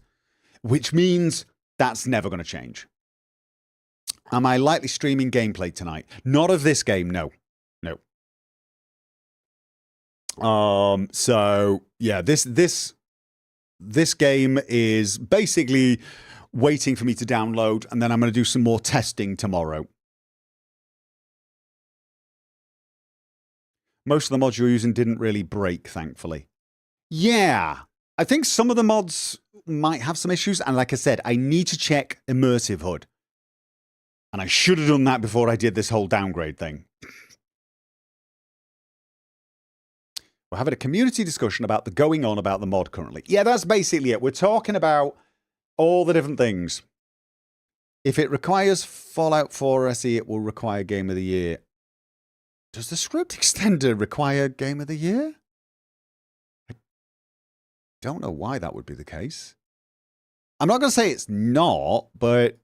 which means that's never going to change. Am I likely streaming gameplay tonight? Not of this game, no. So yeah, this game is basically waiting for me to download, and then I'm going to do some more testing tomorrow. Most of the mods you're using didn't really break, thankfully. Yeah, I think some of the mods might have some issues, and like I said, I need to check Immersive HUD. And I should have done that before I did this whole downgrade thing. We're having a community discussion about the going on about the mod currently. Yeah, that's basically it. We're talking about all the different things. If it requires Fallout 4 SE, it will require Game of the Year. Does the script extender require Game of the Year? I don't know why that would be the case. I'm not going to say it's not, but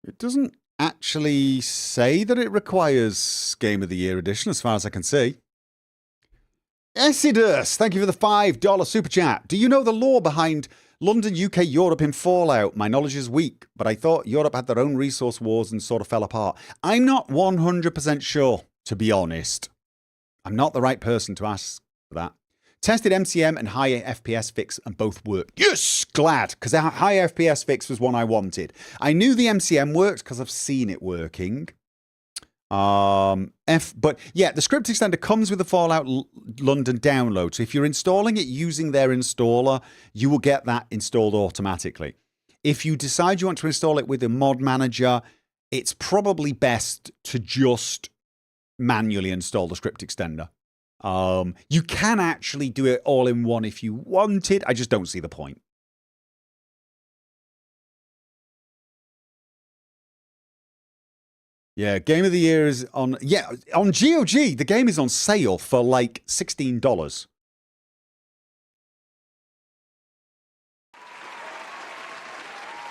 it doesn't actually say that it requires Game of the Year edition, as far as I can see. Essidus, thank you for the $5 super chat. Do you know the lore behind London, UK, Europe in Fallout? My knowledge is weak, but I thought Europe had their own resource wars and sort of fell apart. I'm not 100% sure, to be honest. I'm not the right person to ask for that. Tested MCM and high FPS fix and both worked. Yes, glad, because the high FPS fix was one I wanted. I knew the MCM worked because I've seen it working. But yeah, the script extender comes with the Fallout London download. So if you're installing it using their installer, you will get that installed automatically. If you decide you want to install it with a mod manager, it's probably best to just manually install the script extender. You can actually do it all in one if you wanted. I just don't see the point. Yeah, Game of the Year is on... Yeah, on GOG, the game is on sale for like $16.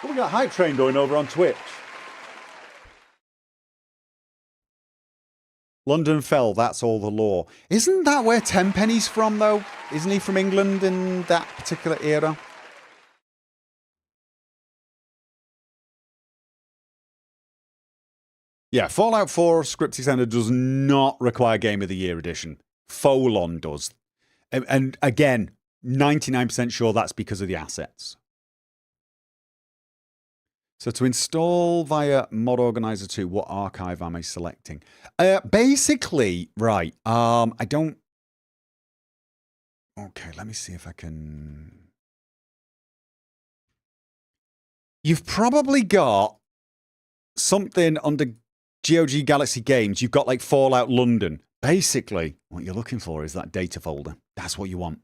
Oh, we got Hype Train going over on Twitch. London fell, that's all the lore. Isn't that where Tenpenny's from, though? Isn't he from England in that particular era? Yeah, Fallout 4 script extender does not require Game of the Year edition. Folon does. And again, 99% sure that's because of the assets. So to install via Mod Organizer 2, what archive am I selecting? Basically, right, I don't... Okay, let me see if I can... You've probably got something under GOG Galaxy Games. You've got like Fallout London. Basically, what you're looking for is that data folder. That's what you want.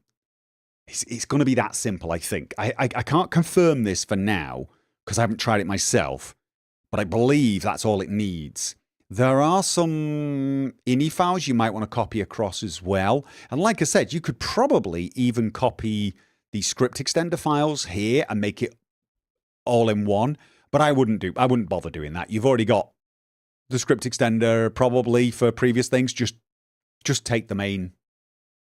It's going to be that simple, I think. I can't confirm this for now, because I haven't tried it myself, but I believe that's all it needs. There are some ini files you might want to copy across as well. And like I said, you could probably even copy the script extender files here and make it all in one. But I wouldn't bother doing that. You've already got the script extender probably for previous things. Just take the main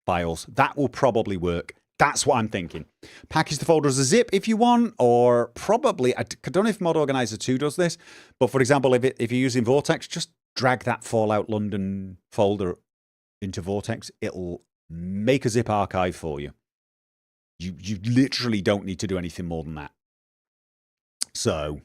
files. That will probably work. That's what I'm thinking. Package the folder as a zip if you want, or probably, I don't know if Mod Organizer 2 does this, but for example, if you're using Vortex, just drag that Fallout London folder into Vortex. It'll make a zip archive for you. You literally don't need to do anything more than that. So,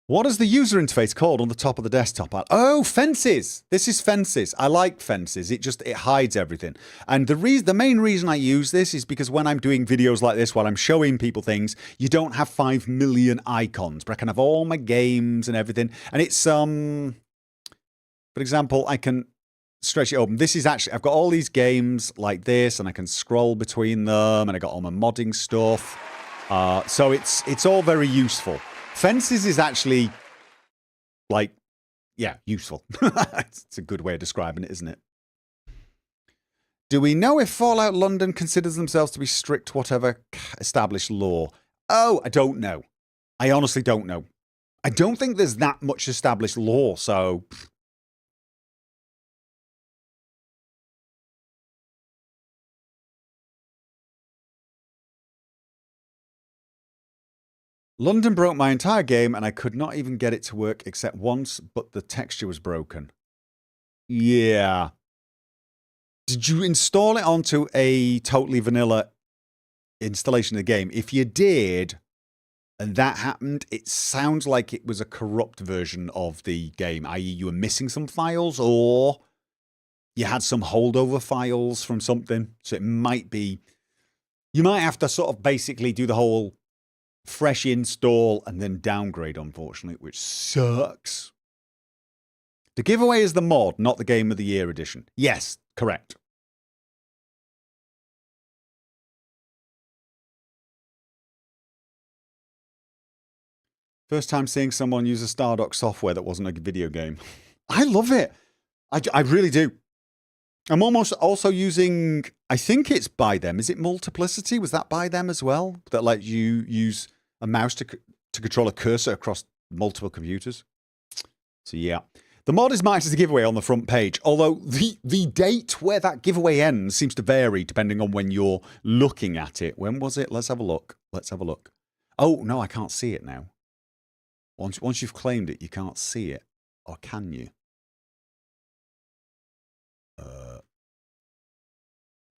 what is the user interface called on the top of the desktop? Oh, fences. This is fences. I like fences. It hides everything. And the main reason I use this is because when I'm doing videos like this, while I'm showing people things, you don't have 5 million icons, but I can have all my games and everything. And it's, for example, I can stretch it open. This is actually, I've got all these games like this, and I can scroll between them, and I got all my modding stuff. So it's all very useful. Fences is actually, like, yeah, useful. It's a good way of describing it, isn't it? Do we know if Fallout London considers themselves to be strict whatever established law? Oh, I don't know. I honestly don't know. I don't think there's that much established law, so... London broke my entire game and I could not even get it to work except once, but the texture was broken. Yeah. Did you install it onto a totally vanilla installation of the game? If you did, and that happened, it sounds like it was a corrupt version of the game, i.e. you were missing some files or you had some holdover files from something. So it might be, you might have to sort of basically do the whole fresh install and then downgrade, unfortunately, which sucks. The giveaway is the mod, not the Game of the Year edition. Yes, correct. First time seeing someone use a Stardock software that wasn't a video game. I love it. I really do. I'm almost also using, I think it's by them. Is it Multiplicity? Was that by them as well? That lets you use a mouse to control a cursor across multiple computers. So yeah. The mod is marked as a giveaway on the front page, although the date where that giveaway ends seems to vary depending on when you're looking at it. When was it? Let's have a look. Let's have a look. Oh, no, I can't see it now. Once you've claimed it, you can't see it. Or can you?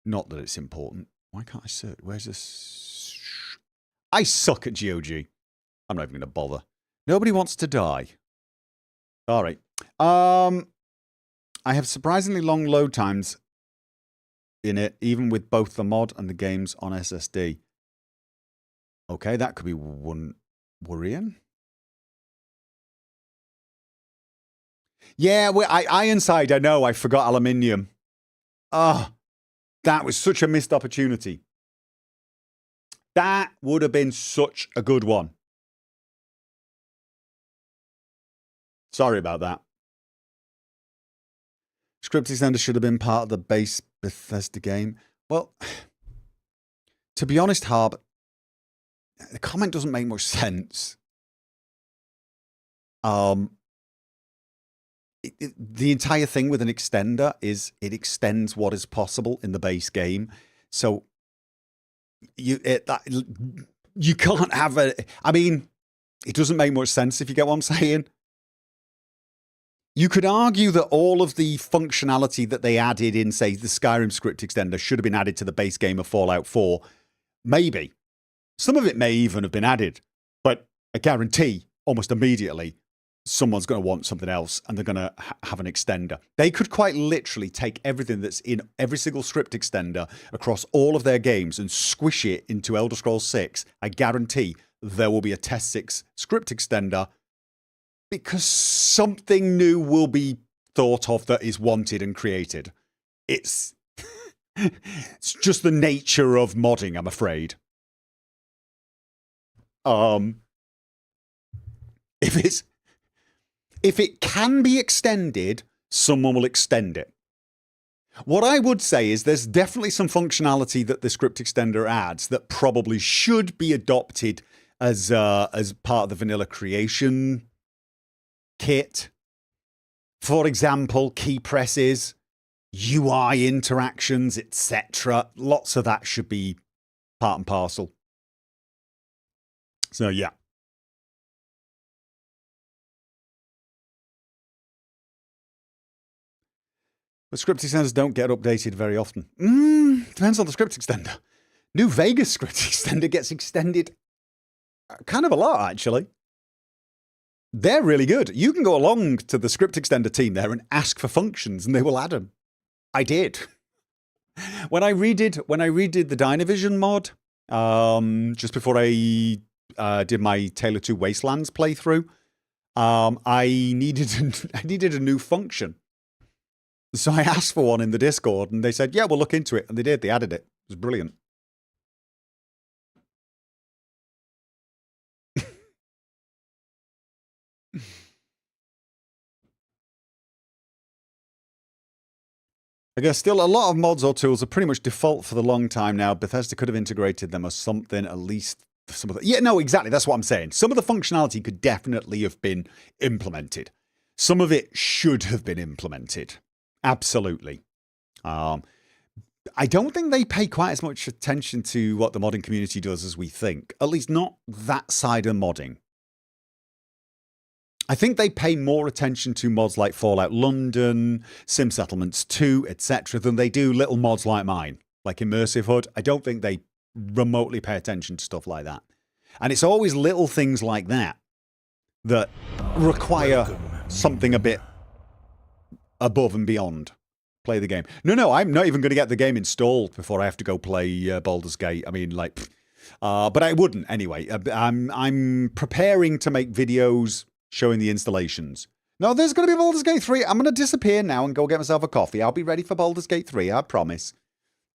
Not that it's important. Why can't I search? Where's this? I suck at GOG. I'm not even going to bother. Nobody wants to die. All right. I have surprisingly long load times in it, even with both the mod and the games on SSD. Okay, that could be worrying. Yeah, Ironside, I know. I forgot aluminium. Oh, that was such a missed opportunity. That would have been such a good one. Sorry about that. Script extender should have been part of the base Bethesda game. Well, to be honest, Harb, the comment doesn't make much sense. The entire thing with an extender is it extends what is possible in the base game. So you can't have a... I mean, it doesn't make much sense if you get what I'm saying. You could argue that all of the functionality that they added in, say, the Skyrim script extender should have been added to the base game of Fallout 4. Maybe. Some of it may even have been added. But I guarantee, almost immediately, someone's going to want something else and they're going to have an extender. They could quite literally take everything that's in every single script extender across all of their games and squish it into Elder Scrolls 6. I guarantee there will be a Test 6 script extender because something new will be thought of that is wanted and created. It's just the nature of modding, I'm afraid. if it can be extended, someone will extend it. What I would say is there's definitely some functionality that the script extender adds that probably should be adopted as part of the vanilla creation kit. For example, key presses, UI interactions, etc. Lots of that should be part and parcel. So yeah. The script extenders don't get updated very often. Depends on the script extender. New Vegas script extender gets extended kind of a lot, actually. They're really good. You can go along to the script extender team there and ask for functions, and they will add them. I did. When I redid the Dynavision mod, just before I did my Taylor 2 Wastelands playthrough, I needed a new function. So I asked for one in the Discord, and they said, yeah, we'll look into it. And they did. They added it. It was brilliant. I guess still a lot of mods or tools are pretty much default for the long time now. Bethesda could have integrated them or something, at least some of the... Yeah, no, exactly. That's what I'm saying. Some of the functionality could definitely have been implemented. Some of it should have been implemented. Absolutely. I don't think they pay quite as much attention to what the modding community does as we think. At least not that side of modding. I think they pay more attention to mods like Fallout London, Sim Settlements 2, etc. than they do little mods like mine, like Immersive Hood. I don't think they remotely pay attention to stuff like that. And it's always little things like that that require something a bit above and beyond. Play the game. No, I'm not even going to get the game installed before I have to go play Baldur's Gate. I mean, like, but I wouldn't anyway. I'm preparing to make videos showing the installations. No, there's going to be Baldur's Gate 3. I'm going to disappear now and go get myself a coffee. I'll be ready for Baldur's Gate 3, I promise.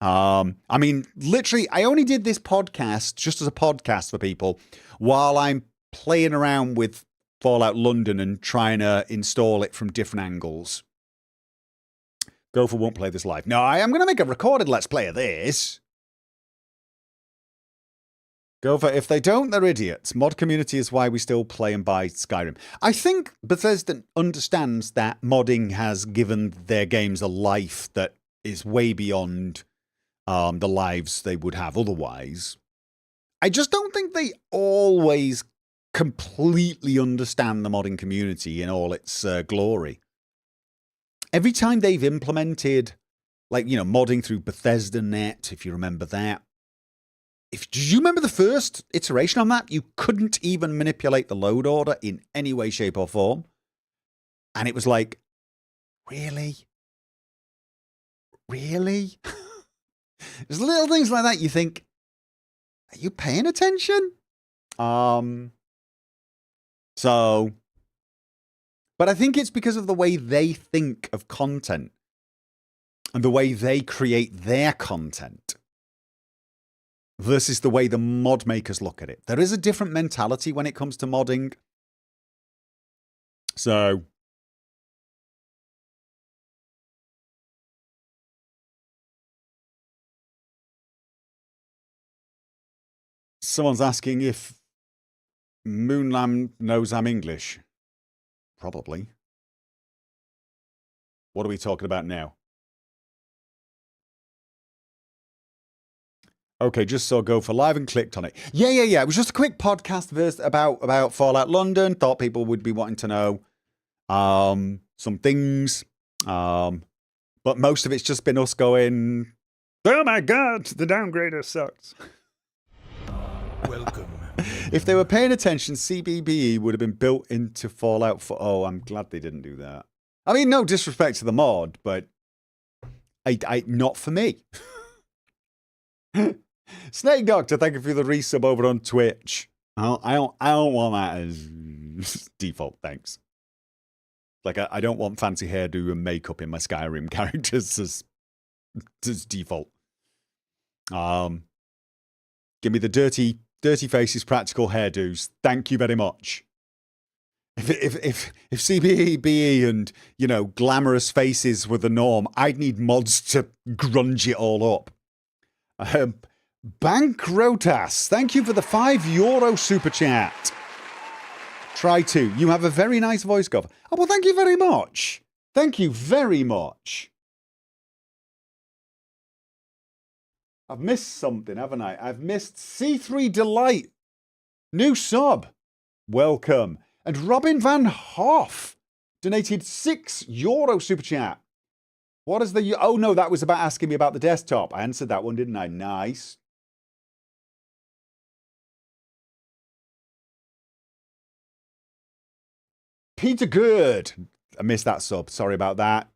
I mean, literally, I only did this podcast just as a podcast for people while I'm playing around with Fallout London and trying to install it from different angles. Gopher won't play this live. No, I am going to make a recorded Let's Play of this. Gopher, if they don't, they're idiots. Mod community is why we still play and buy Skyrim. I think Bethesda understands that modding has given their games a life that is way beyond the lives they would have otherwise. I just don't think they always completely understand the modding community in all its glory. Every time they've implemented, like, you know, modding through Bethesda Net, if you remember that. Do you remember the first iteration on that? You couldn't even manipulate the load order in any way, shape, or form. And it was like, really? Really? There's little things like that you think, are you paying attention? So, but I think it's because of the way they think of content and the way they create their content versus the way the mod makers look at it. There is a different mentality when it comes to modding. So, someone's asking if Moonlam knows I'm English. Probably. What are we talking about now? Okay, just saw Gopher live and clicked on it. Yeah. It was just a quick podcast about Fallout London. Thought people would be wanting to know some things. But most of it's just been us going, oh my God, the downgrader sucks. Welcome. If they were paying attention, CBBE would have been built into Fallout 4. Oh, I'm glad they didn't do that. I mean, no disrespect to the mod, but I not for me. Snake Doctor, thank you for the resub over on Twitch. I don't want that as default, thanks. Like, I don't want fancy hairdo and makeup in my Skyrim characters as default. Give me the dirty faces, practical hairdos. Thank you very much. If CBBE and, you know, glamorous faces were the norm, I'd need mods to grunge it all up. Bankrotas, thank you for the €5 super chat. Try to. You have a very nice voice, Gopher. Oh, well, thank you very much. Thank you very much. I've missed something, haven't I? I've missed C3 Delight. New sub. Welcome. And Robin Van Hoff donated €6 super chat. What is the... Oh, no, that was about asking me about the desktop. I answered that one, didn't I? Nice. Peter Good. I missed that sub. Sorry about that.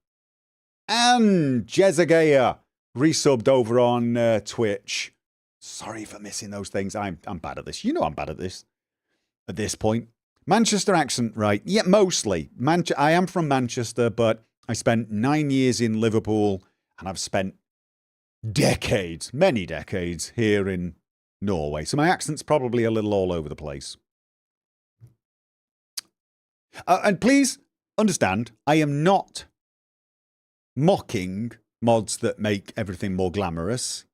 And Jezagaya resubbed over on Twitch. Sorry for missing those things. I'm bad at this. You know I'm bad at this. At this point. Manchester accent, right? Yeah, mostly. I am from Manchester, but I spent 9 years in Liverpool, and I've spent decades, many decades, here in Norway. So my accent's probably a little all over the place. And please understand, I am not mocking mods that make everything more glamorous.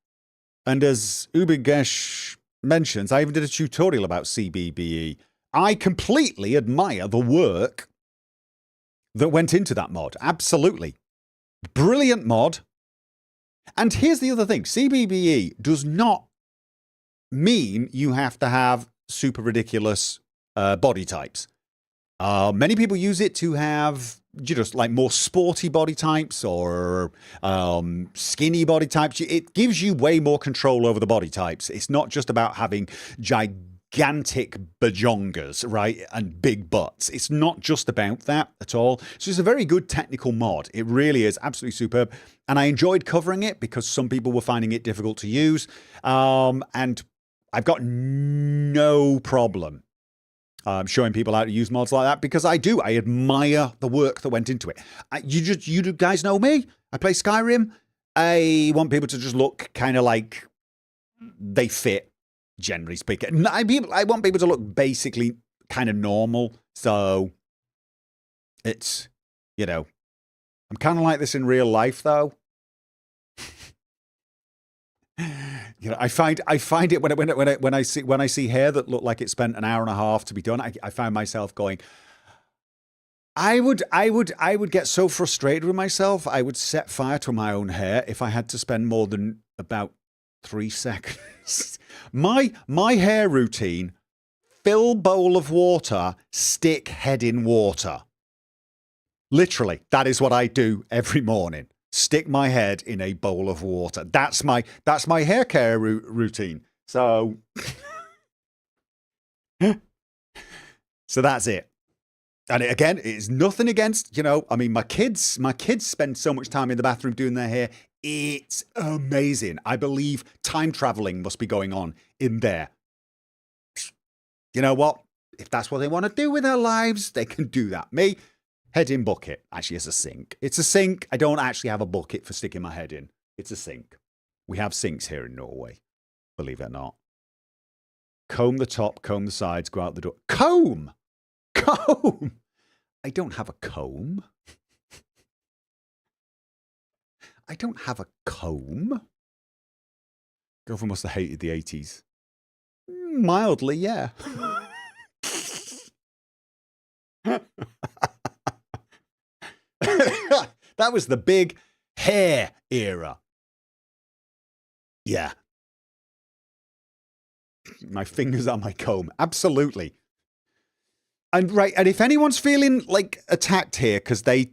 And as Ubigesh mentions, I even did a tutorial about CBBE. I completely admire the work that went into that mod. Absolutely. Brilliant mod. And here's the other thing. CBBE does not mean you have to have super ridiculous body types. Many people use it to have, you know, like more sporty body types or skinny body types. It gives you way more control over the body types. It's not just about having gigantic bajongas, right, and big butts. It's not just about that at all. So it's a very good technical mod. It really is absolutely superb. And I enjoyed covering it because some people were finding it difficult to use. And I've got no problem showing people how to use mods like that because I do. I admire the work that went into it. You guys know me. I play Skyrim. I want people to just look kind of like they fit, generally speaking. I want people to look basically kind of normal. So it's, you know, I'm kind of like this in real life, though. You know, I find it when I see hair that look like it spent an hour and a half to be done. I find myself going. I would get so frustrated with myself. I would set fire to my own hair if I had to spend more than about 3 seconds. My hair routine: fill bowl of water, stick head in water. Literally, that is what I do every morning. Stick my head in a bowl of water. That's my hair care routine. So, so that's it. And again, it's nothing against, you know, I mean, my kids spend so much time in the bathroom doing their hair. It's amazing. I believe time traveling must be going on in there. You know what? If that's what they want to do with their lives, they can do that. Me, head in bucket. Actually, it's a sink. It's a sink. I don't actually have a bucket for sticking my head in. It's a sink. We have sinks here in Norway, believe it or not. Comb the top, comb the sides, go out the door. Comb! Comb! I don't have a comb. I don't have a comb. Gopher must have hated the 80s. Mildly, yeah. That was the big hair era. Yeah. My fingers are my comb. Absolutely. And right, and if anyone's feeling like attacked here because they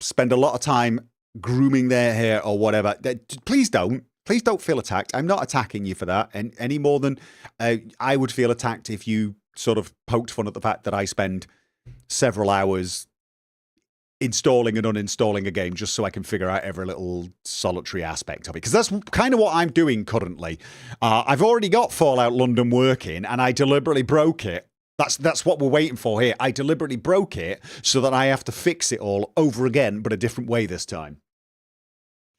spend a lot of time grooming their hair or whatever, please don't. Please don't feel attacked. I'm not attacking you for that any more than I would feel attacked if you sort of poked fun at the fact that I spend several hours installing and uninstalling a game just so I can figure out every little solitary aspect of it. Because that's kind of what I'm doing currently. I've already got Fallout London working, and I deliberately broke it. That's what we're waiting for here. I deliberately broke it so that I have to fix it all over again, but a different way this time.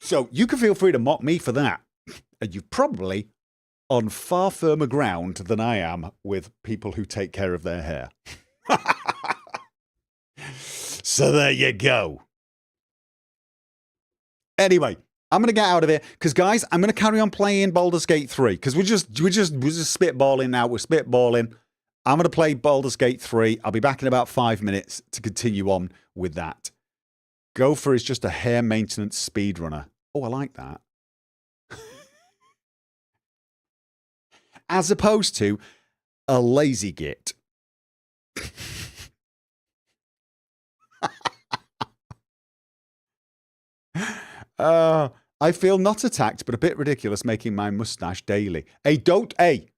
So you can feel free to mock me for that. And you're probably on far firmer ground than I am with people who take care of their hair. So there you go. Anyway, I'm going to get out of here because, guys, I'm going to carry on playing Baldur's Gate 3 because we're just spitballing now. We're spitballing. I'm going to play Baldur's Gate 3. I'll be back in about 5 minutes to continue on with that. Gopher is just a hair maintenance speedrunner. Oh, I like that. As opposed to a lazy git. I feel not attacked, but a bit ridiculous making my mustache daily. Hey, Ubio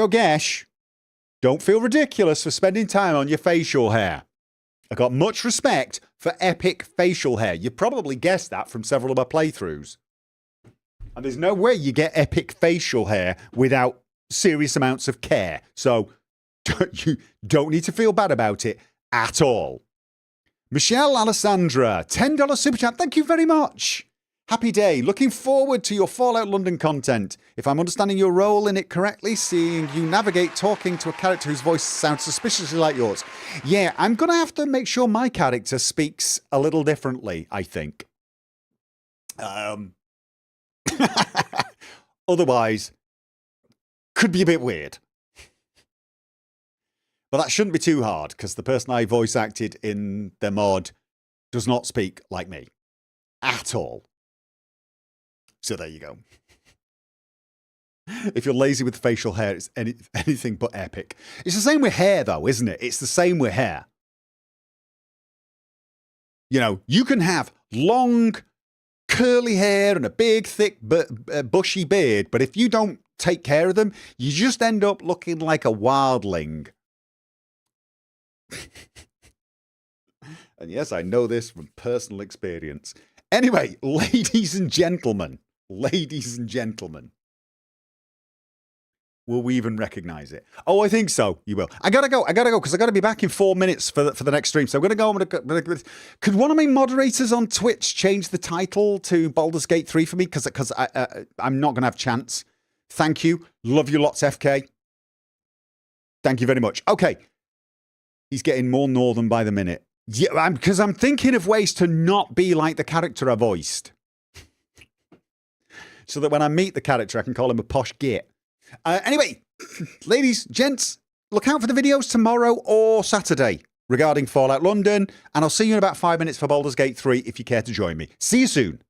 Gesh, don't feel ridiculous for spending time on your facial hair. I got much respect for epic facial hair. You probably guessed that from several of my playthroughs. And there's no way you get epic facial hair without serious amounts of care. So you don't need to feel bad about it at all. Michelle Alessandra, $10 super chat. Thank you very much. Happy day. Looking forward to your Fallout London content. If I'm understanding your role in it correctly, seeing you navigate talking to a character whose voice sounds suspiciously like yours. Yeah, I'm going to have to make sure my character speaks a little differently, I think. Otherwise, could be a bit weird. But that shouldn't be too hard, because the person I voice acted in the mod does not speak like me. At all. So there you go. If you're lazy with facial hair, it's anything but epic. It's the same with hair, though, isn't it? It's the same with hair. You know, you can have long, curly hair and a big, thick, bushy beard, but if you don't take care of them, you just end up looking like a wildling. And yes, I know this from personal experience. Anyway, ladies and gentlemen, will we even recognize it? Oh, I think so. You will. I gotta go, because I gotta be back in 4 minutes for the next stream. So I'm gonna go. Could one of my moderators on Twitch change the title to Baldur's Gate 3 for me? Because I'm not gonna have a chance. Thank you. Love you lots, FK. Thank you very much. Okay. He's getting more northern by the minute. Yeah, because I'm thinking of ways to not be like the character I voiced. So that when I meet the character, I can call him a posh git. Anyway, ladies, gents, look out for the videos tomorrow or Saturday regarding Fallout London. And I'll see you in about 5 minutes for Baldur's Gate 3 if you care to join me. See you soon.